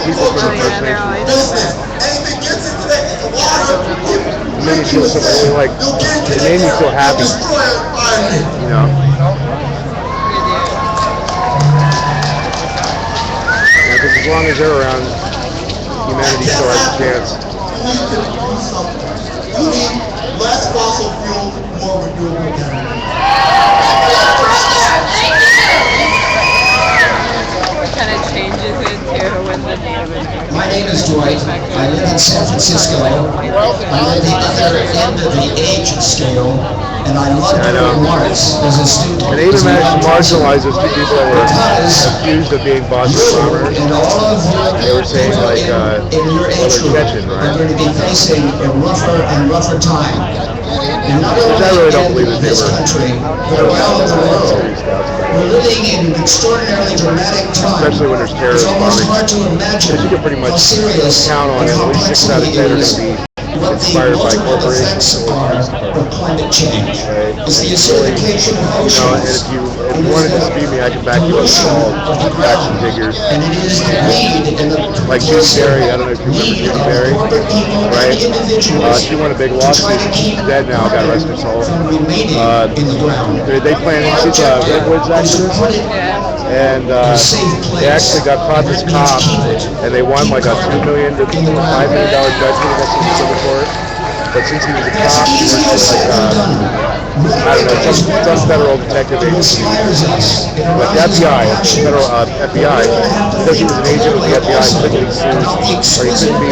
People from the First Nations. It made me feel so really like, it made me feel happy, you know. Because as long as they're around, humanity still has a chance. Less fossil fuel, more renewable energy. Kind of changes it too when the My name is Dwight. I live in San Francisco. I live the other end of the age scale, and I love doing marks as a student. And they even managed to marginalize those two people that were accused of being Boston bombers. They were saying like, well, they're catching, right? Are going to be facing a rougher and rougher time. And not Which I really don't only believe in that they this were country, but around the world. We're living in extraordinarily dramatic times. Especially when there's terrorist It's almost bombing. hard to imagine Because you can pretty much how serious count on it. At least 6 out of 10 are going to be inspired by corporations or of climate change. It's the acidification of you know, and oceans. if you wanted to dispute me, I can back you up with all facts and figures. And it is the lead in the Like Judy Berry, I don't know if you remember Judy Berry, right? She won a big lawsuit. She's dead now, got rest her soul. They planned, she's a Redwoods activist, and they actually got caught this cop, and they won like a $2 million to $5 million judgment against him in civil court. But since he was a cop, he was like, I don't know, some federal detective agency. But the FBI, federal FBI, because he was an agent with the FBI, couldn't be sued, or he couldn't be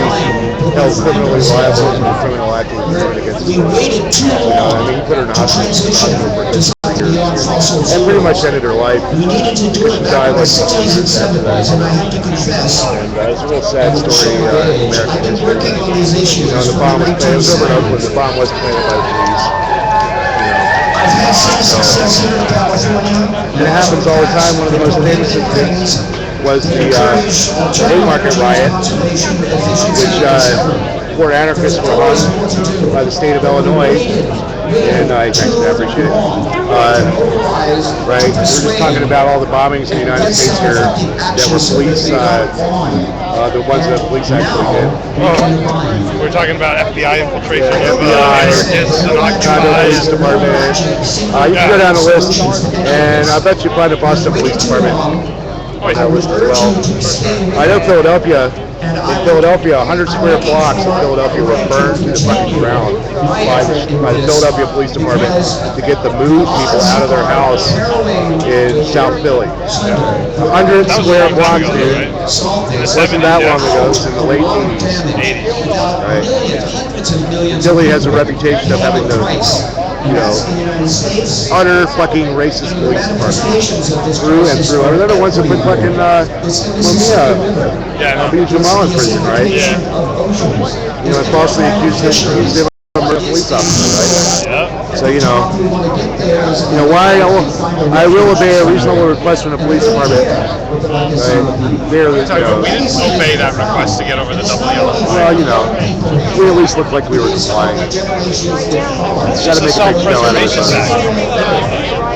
held criminally liable for the criminal act he was committed against his wife. I mean, he put her in a hospital for 3 years, and pretty much ended her life, because she died like 2 years after that. And it's a real sad story in American history. You know, the bomb was planted, it was over in Oakland, the bomb was planted by the police. And it happens all the time. One of the most famous incidents was the Haymarket riot, which 4 anarchists were hung by the state of Illinois. And I appreciate it. Right, we were just talking about all the bombings in the United States here that were police, the ones that police actually did. We're talking about FBI infiltration of FBI, anarchists and Chicago Police Department. You can go down the list, and I bet you find the Boston Police Department on that list as well. I know Philadelphia. In Philadelphia, 100 square blocks of Philadelphia were burned to the fucking ground by the Philadelphia Police Department to get the move people out of their house in South Philly. 100 square blocks, dude. It wasn't that long ago. It was in the late 80s. Right? Philly has a reputation of having the, you know, utter fucking racist police department through and through. I mean, they're the ones that put fucking Jamal in prison, right? Yeah. You know, and falsely accused him of murdering a police officer, right? Yeah. So you know why I will obey a reasonable request from the police department. Right? We didn't obey that request to get over the double yellow line. Well, you know, we at least looked like we were complying. Got to make a big show out of it.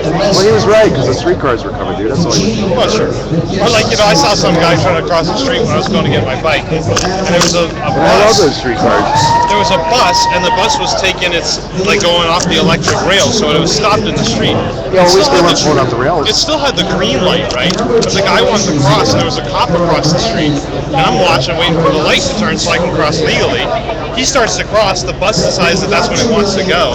Well, he was right, because the streetcars were coming, dude. That's all he was doing. Well, sure. Or like, I saw some guy trying to cross the street when I was going to get my bike, and there was a bus. I love those streetcars. There was a bus, and the bus was taking going off the electric rail, so it was stopped in the street. Yeah, at least they weren't pulling off the rails. It still had the green light, right? But the guy wanted to cross, and there was a cop across the street, and I'm watching, waiting for the light to turn so I can cross legally. He starts to cross, the bus decides that that's when it wants to go.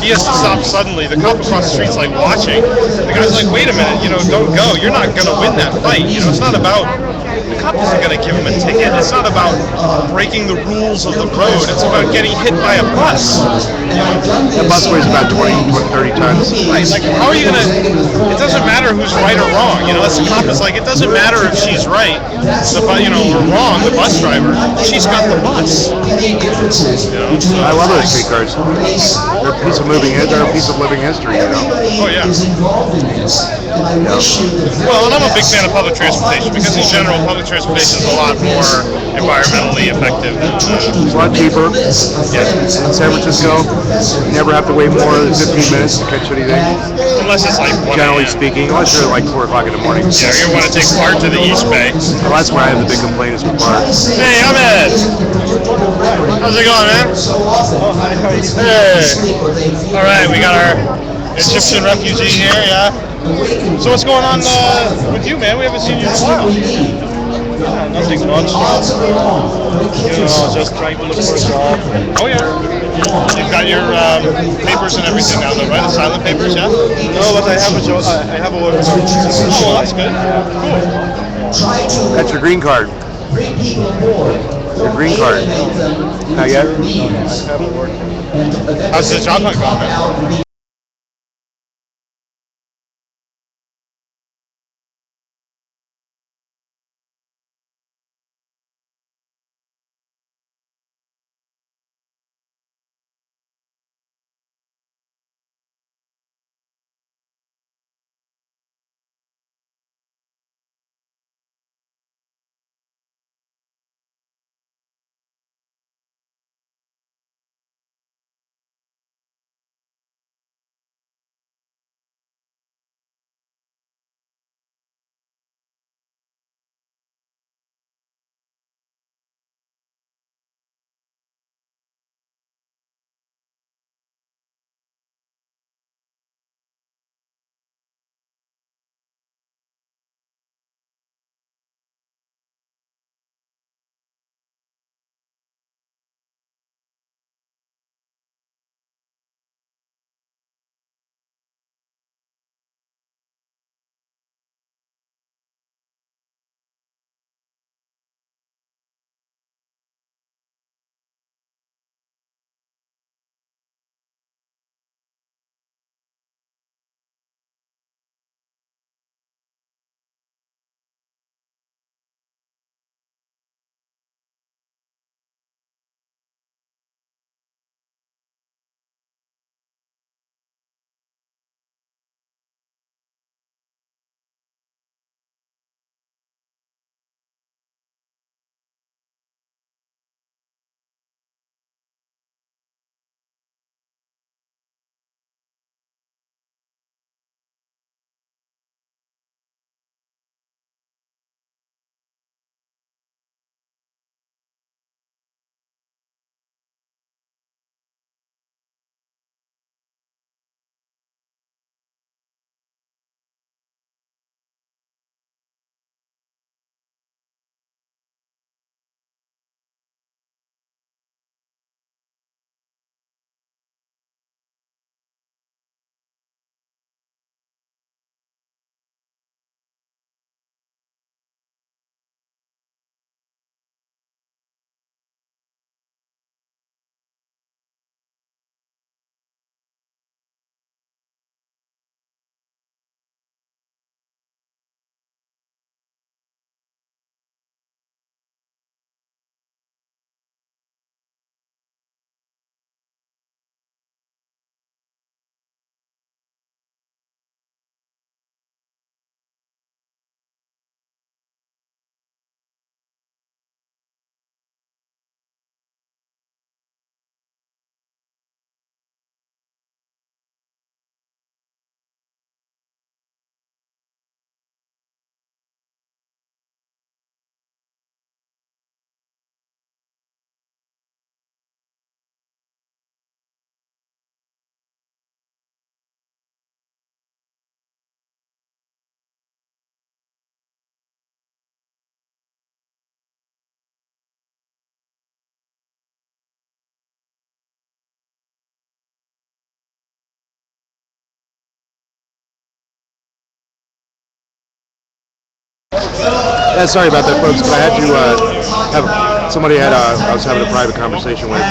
He has to stop suddenly. The cop across the street's like watching. The guy's like, wait a minute, don't go. You're not going to win that fight. It's not about, the cop isn't going to give him a ticket. It's not about breaking the rules of the road. It's about about getting hit by a bus. That bus weighs about 20, 30 tons. Right, like how are you gonna, it doesn't matter who's right or wrong, you know, that's the cop is like, it doesn't matter if she's right, or wrong, the bus driver, she's got the bus. You know, so. I love those streetcars. They're a piece of living history, you know? Oh yeah. Well, and I'm a big fan of public transportation because in general, public transportation is a lot more environmentally effective. It's a lot cheaper. Yeah. In San Francisco, you never have to wait more than 15 minutes to catch anything. Unless it's like 1 Generally speaking, unless you're like 4 o'clock in the morning. Yeah, you want to take BART to the East Bay. Well, that's where I have the big complaint is with BART. Hey, I'm Ed. How's it going, man? Hey. All right, we got our Egyptian refugee here, yeah. So what's going on with you, man? We haven't seen you in a while. Nothing much. Just trying to look for a job. Oh yeah. You've got your papers and everything now, though, right? Asylum papers, yeah? No, but I have a job. I have a work permit. Oh, well, that's good. Cool. That's your green card. Your green card. Not yet? I have a work permit. How's the job hunt going, man? Yeah, sorry about that, folks, but I had to have somebody I was having a private conversation with.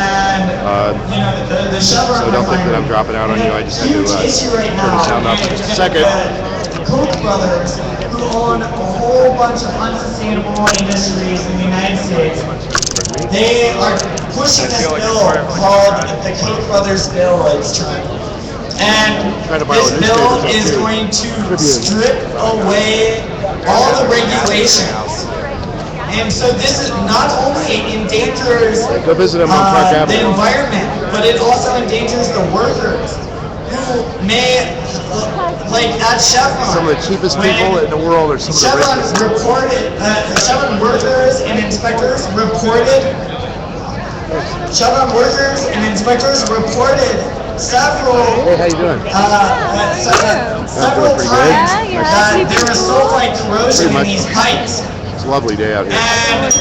So don't think that I'm dropping out on you. I just had to turn the sound up for just a second. Koch brothers, who own a whole bunch of unsustainable industries in the United States, they are pushing this bill called the Koch brothers bill, it's termed. And this bill is going to strip away all the regulations. And so this is not only endangers the environment, but it also endangers the workers who may, like at Chevron. Some of the cheapest people in the world are some of the richest. Chevron workers and inspectors reported several Hey, how you doing? several times that there was sulfide corrosion in these pipes. It's a lovely day out here. And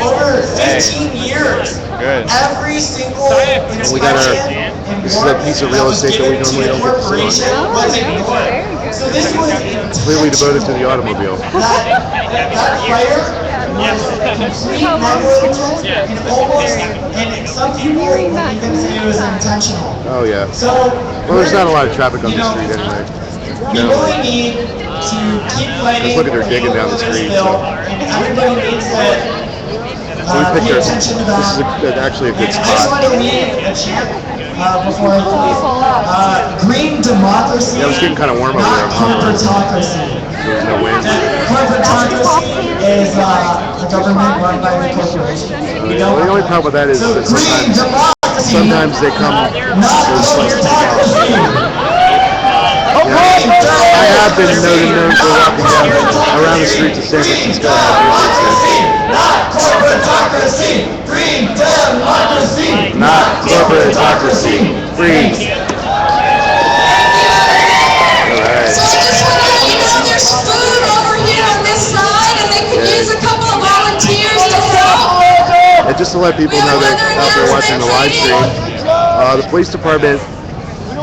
over 15 years, every single inspection This is a piece of real estate that we normally don't get to see on. was ignored. So this was Completely devoted to the automobile. that fire was complete negligence and almost, and some people would even say it was intentional. Oh yeah. So well, there's not a lot of traffic on the street anyway. we really need to keep fighting. Look at her digging down the street. So. And everybody needs to pay attention to that. This is actually a good spot. I just want to leave a chant before I leave. Green democracy. Yeah, it was getting kind of warm over there. Corporatocracy. There's no wind. Corporatocracy is a government run by the corporation. The only problem with that is that sometimes they come those slices I have been known for walking down around the streets of San Francisco. Not corporatocracy, green democracy. Not corporatocracy, green. All right. So I just want to let you know there's food over here on this side, and they could use a couple of volunteers to help. And just to let people know that out there watching the live stream, the police department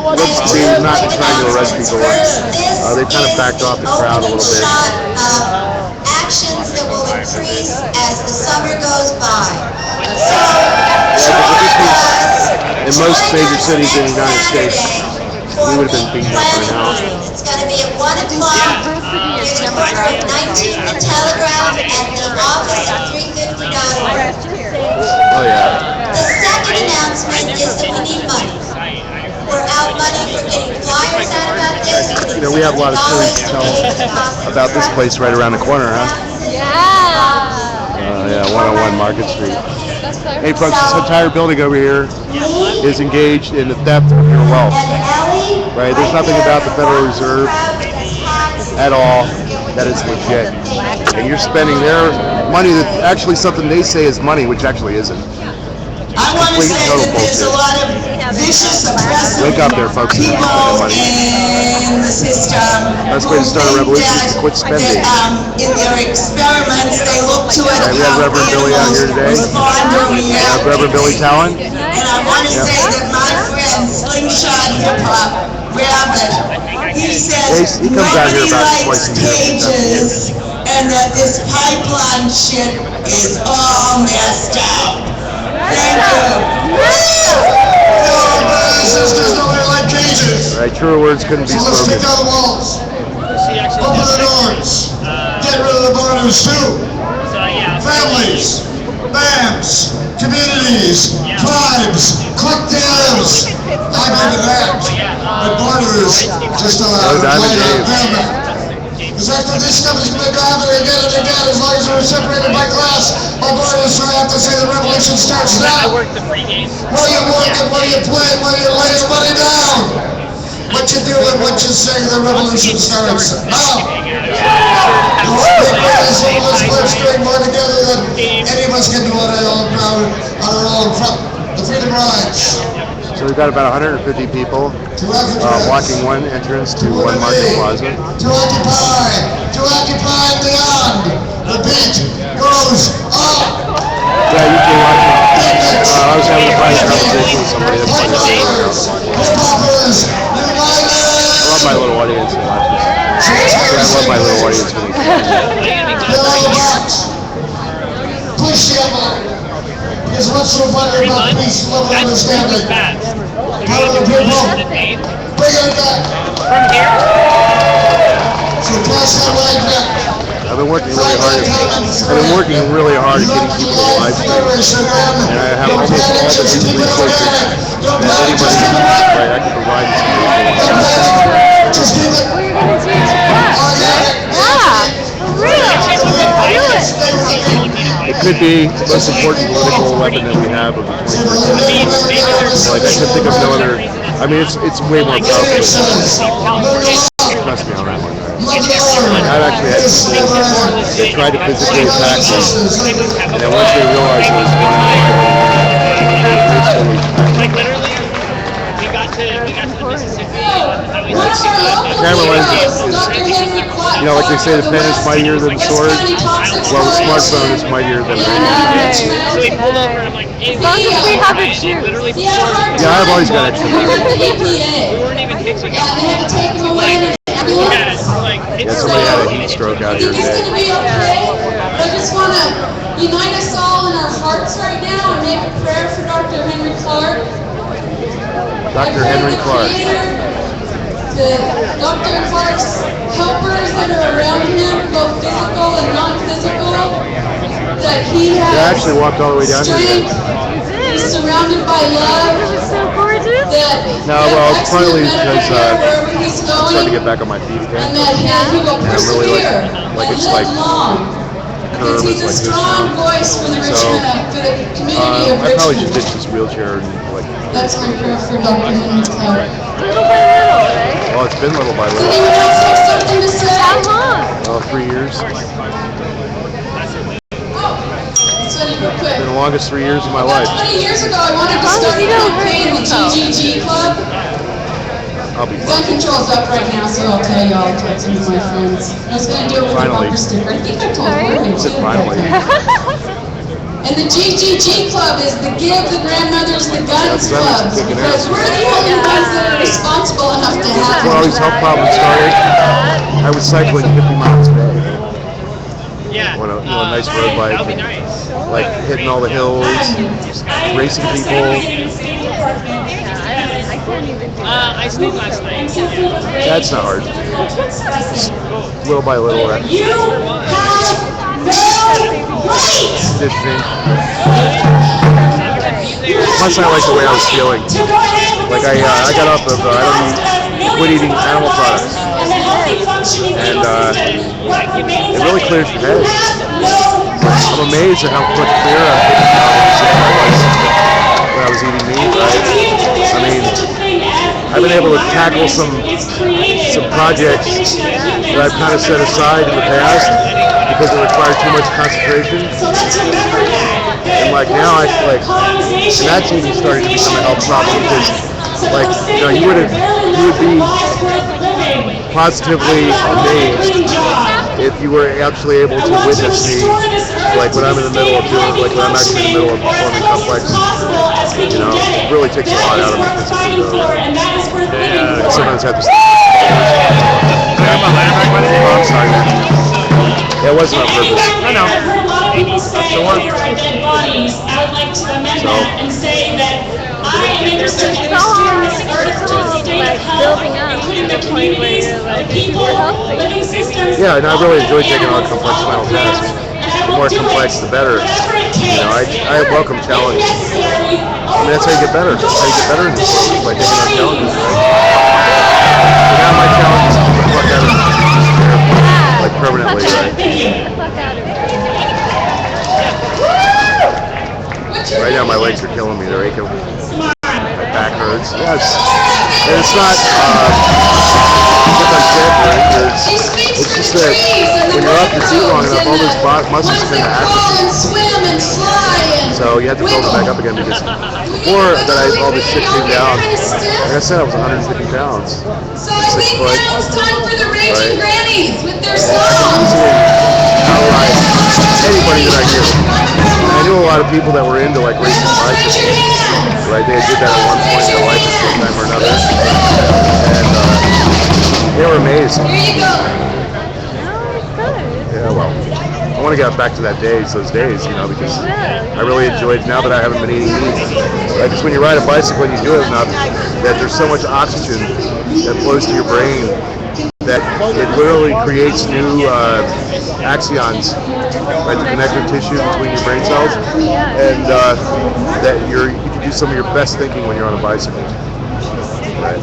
looks to be not trying to arrest people. They kind of backed off the crowd a little bit. Actions that will increase as the summer goes by. In most major cities in the United States, we would have been beaten up by now. It's going to be at 1 o'clock. It's at 19 the Telegraph at the office of 350 Oh yeah. The second announcement is that we need money. We're out money for getting flyers out about this. You know, we have a lot of stories to tell about this place right around the corner, huh? Yeah, 101 Market Street. Hey folks, this entire building over here is engaged in the theft of your wealth. Right? There's nothing about the Federal Reserve at all that is legit. And you're spending their money that actually something they say is money, which actually isn't. I want to say that there's a lot of vicious, oppressive Wake up there, folks. people in the system. Best way to start a revolution is to quit spending. In their experiments, they look to it. We have Reverend Billy out here today. We have Reverend Billy Talon. And I want to say that my friend Slingshot Hip Hop, Rabbit, he says he comes out here about twice a year. cages, and that this pipeline shit is all messed up. Thank you. Sisters, nobody like cages. Right, truer words couldn't be So let's spoken. take down the walls. Open the doors. Get rid of the borders too. Families, bands, communities, tribes, collectives. I believe in that. But borders just play on them. Because after this stuff is going to go happen again and again, as long as we're separated by glass, our borders try out to say the revolution starts now. What do you work and what do you play, what do you lay your money down? What you do and what you say, the revolution starts now. Let's bring more together than any of us can do on our own ground, on our own front. The Freedom Rides. So we've got about 150 people blocking one entrance to one market plaza. To occupy and beyond. The beat goes up. Yeah, you can watch it. I was having a private conversation with somebody that pointed this out. I love my little audience that watches. Yeah, I love my little audience when they come. appreciate that. Because what's so funny about peace, love, and understanding? Power of people, bring it back. So pass that right back. I've been working really hard. I've been working really hard at getting people to live stream, and I have almost all the new resources that anybody needs. Right, I can provide this It could be the most important political weapon that we have of the 21st century. Like I could think of no other. I mean, it's way more powerful. Trust me on that one. I've actually had people that tried to physically attack me, and then once they realized it was one in Like literally, we got to Mississippi. camera lens is, you know, like they say, the pen is mightier than the sword. Well, the smartphone is mightier than the So we pulled over and I'm like, hey, as long as we have it too. Yeah, I've always got extra battery. We weren't even fixing it. Yeah, somebody had a heat stroke out here today. I just want to unite us all in our hearts right now and make a prayer for Dr. Henry Clark. Dr. Henry Clark. The Dr. Clark's helpers that are around him, both physical and non-physical, that he has I actually walked all the way down here today. He's surrounded by love. It was so gorgeous. No, well, it's partly because I'm starting to get back on my feet again. And that he will And I'm really like it's like because he's a strong voice for the community of I probably Richmond. should ditch this wheelchair and like. That's my prayer for Dr. Henry Clark. Little by little, right? Well, it's been little by little. Anyone else have something to say? How long? Well, 3 years. Real quick. It's been the longest 3 years of my life. 20 years ago, I wanted to start a campaign with GGG Club. I'll be Gun fine. control's up right now, so I'll tell you, I'll talk to some of my friends. I was going to do it with a bumper sticker. I think I told Jorge too. Finally. And the GGG Club is the Give the Grandmothers the Guns Club. Because we're the only ones that are responsible enough to have When all these health problems started, I was cycling 50 miles a day. Yeah. On a nice road bike. That would be nice. Like hitting all the hills, racing people. I stayed last night. That's not hard. Just little by little, right? You have no right. Conditioning. Plus, I like the way I was feeling. Like I got off of quit eating animal products, and it really clears your head. I'm amazed at how much clearer I'm thinking now when I was eating meat. Right? I mean, I've been able to tackle some projects that I've kind of set aside in the past because it required too much concentration. And like now, and that's even starting to become a health problem because, like, you know, you would be positively amazed if you were actually able to witness me, like when I'm in the middle of doing, like when I'm actually in the middle of performing complex. You know, it really takes a lot out of me physically. I sometimes have to. I'm sorry, man. Yeah, it wasn't on purpose. I know. Sure. I would like to amend that and say that I am interested in exploring artificial state health, including the communities, the people, living systems. Yeah, and I really enjoy taking on complex mental tasks. The more complex, the better. You know, I welcome challenges. I mean, that's how you get better. That's how you get better in this world, by taking on challenges, right? So now my challenge is to get the fuck out of here, like permanently, right? Right now my legs are killing me. They're aching. My back hurts. Yes. And it's not because I'm dead or injured. It's just that when you're off your feet long enough, all those muscles tend to atrophy. So you have to build it back up again because before that all this shit came down, like I said, I was 150 pounds. So I think now it's time for the Raging Grannies with their I song. can easily outride anybody that I knew. I knew a lot of people that were into like racing bicycles. Right? They did that at one point in their life at some time or another. And they were amazed. Here you go. Yeah, well, want to get back to those days, you know, because I really enjoyed now that I haven't been eating meat. Right? Because when you ride a bicycle and you do it enough, that there's so much oxygen that flows to your brain that it literally creates new axons, right, the connective tissue between your brain cells, and that you can do some of your best thinking when you're on a bicycle. Right?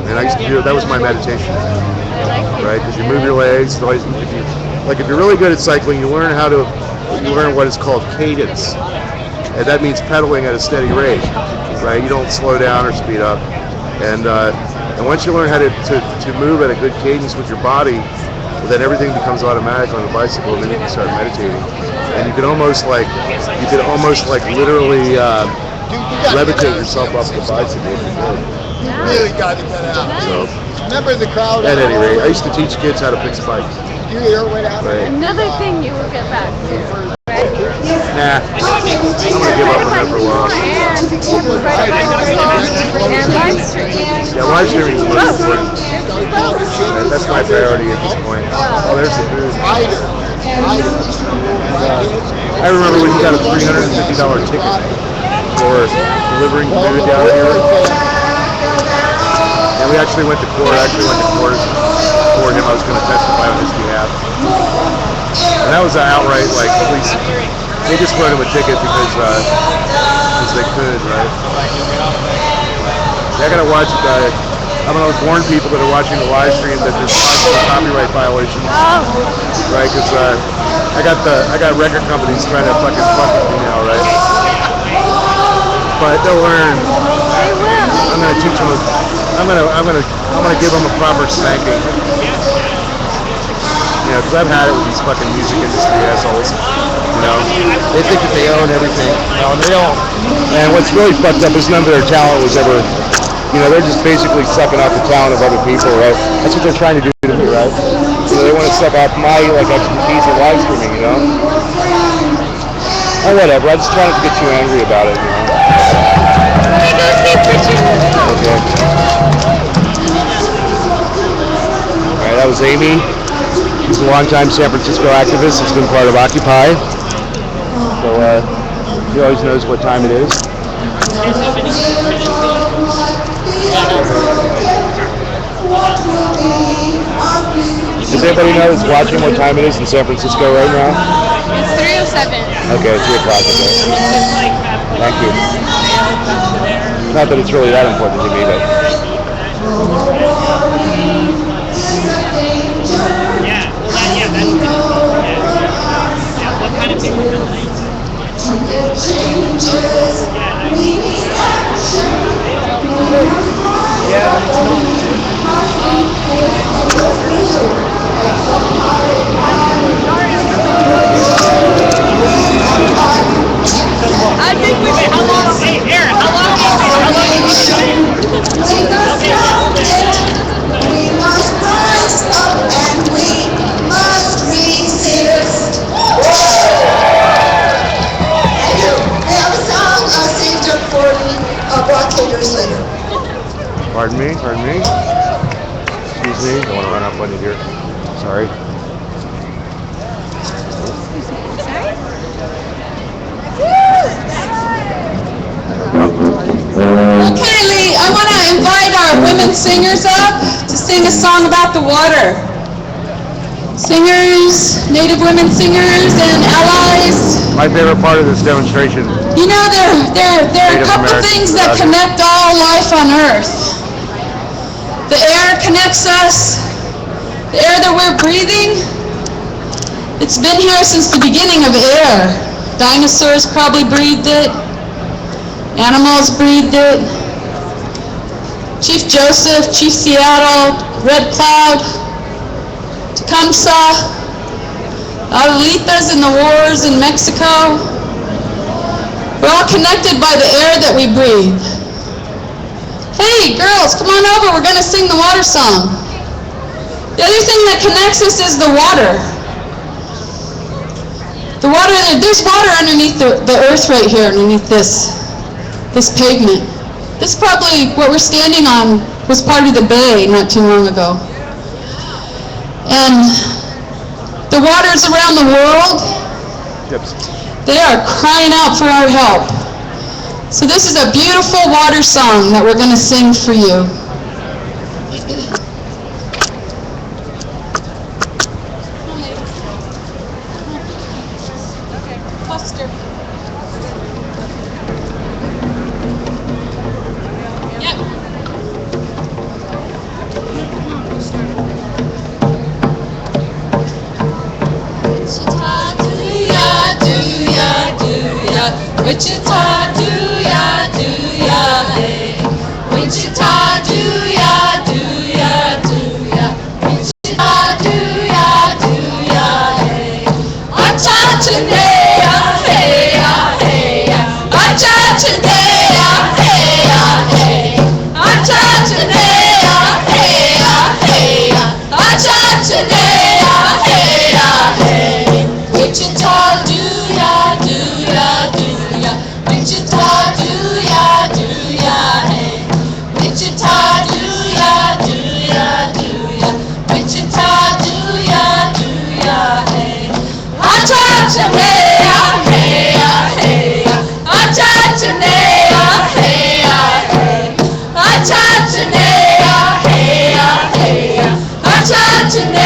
And I used to do that was my meditation. Right? Because you move your legs. If you're really good at cycling, you learn what is called cadence, and that means pedaling at a steady rate. Right? You don't slow down or speed up, and once you learn how to move at a good cadence with your body, then everything becomes automatic on a bicycle, and then you can start meditating, and you can almost literally levitate yourself off the bicycle if you did. Really got to get out. So, Remember the crowd? at any rate, I used to teach kids how to fix bikes. You hear what happened? Right. Another thing you will get back to. Nah, I'm gonna give up on that for a while. And live streaming. Yeah, live streaming is the most important. And that's my priority at this point. Oh, there's the food. I remember when you got a $350 ticket for delivering food down here. And we actually went to court. For him. I was going to testify on his behalf. And that was an outright, police. They just wrote him a ticket because they could, right? I gotta watch. I'm gonna warn people that are watching the live stream that there's possible copyright violations, right? Because I got record companies trying to fuck with me now, right? But they'll learn. They will. I'm gonna teach them. I'm gonna give them a proper spanking. You know, because I've had it with these fucking music industry assholes. You know, they think that they own everything. No, they don't. And what's really fucked up is none of their talent was ever. You know, they're just basically sucking out the talent of other people, right? That's what they're trying to do to me, right? You know, they want to suck out my expertise in live streaming, you know. Or whatever. I just try not to get too angry about it, you know. Okay. All right, that was Amy. She's a longtime San Francisco activist. She's been part of Occupy. So she always knows what time it is. Does anybody know that's watching what time it is in San Francisco right now? It's 3:07. Okay, 3 o'clock. Okay. Thank you. Not that it's really that important to me, but. What kind of people? I think we should. How long? Hey, Aaron, how long? We must rise up and we must resist. Thank you. We have a song sing to 40 blockaders later. Pardon me? Excuse me? I want to run up on you here. Sorry. Okay, Lee, I want to invite our women singers up to sing a song about the water. Singers, Native women singers, and allies. My favorite part of this demonstration. You know, there are a couple things that connect all life on Earth. The air connects us. The air that we're breathing. It's been here since the beginning of air. Dinosaurs probably breathed it. Animals breathed it. Chief Joseph, Chief Seattle, Red Cloud, Tecumseh, Abuelitas in the wars in Mexico. We're all connected by the air that we breathe. Hey, girls, come on over. We're going to sing the water song. The other thing that connects us is the water. The water, there's water underneath the earth right here, underneath this pavement. This probably, what we're standing on, was part of the bay not too long ago. And the waters around the world They are crying out for our help. So this is a beautiful water song that we're going to sing for you. Wichita, do ya, hey. Wichita, do ya, Wichita, do ya, hey. Acha-cha-nea, hey, hey. Acha-cha-nea, hey, hey. Acha-cha-nea, hey, hey. Acha-cha-nea, hey, hey. Wichita, do ya, Wichita, do ya, hey. Wichita, do ya, Wichita, do ya, hey. Acha-cha-nea, hey, hey. Acha-cha-nea, hey, hey. Acha-cha-nea, hey, hey. Acha-cha-nea.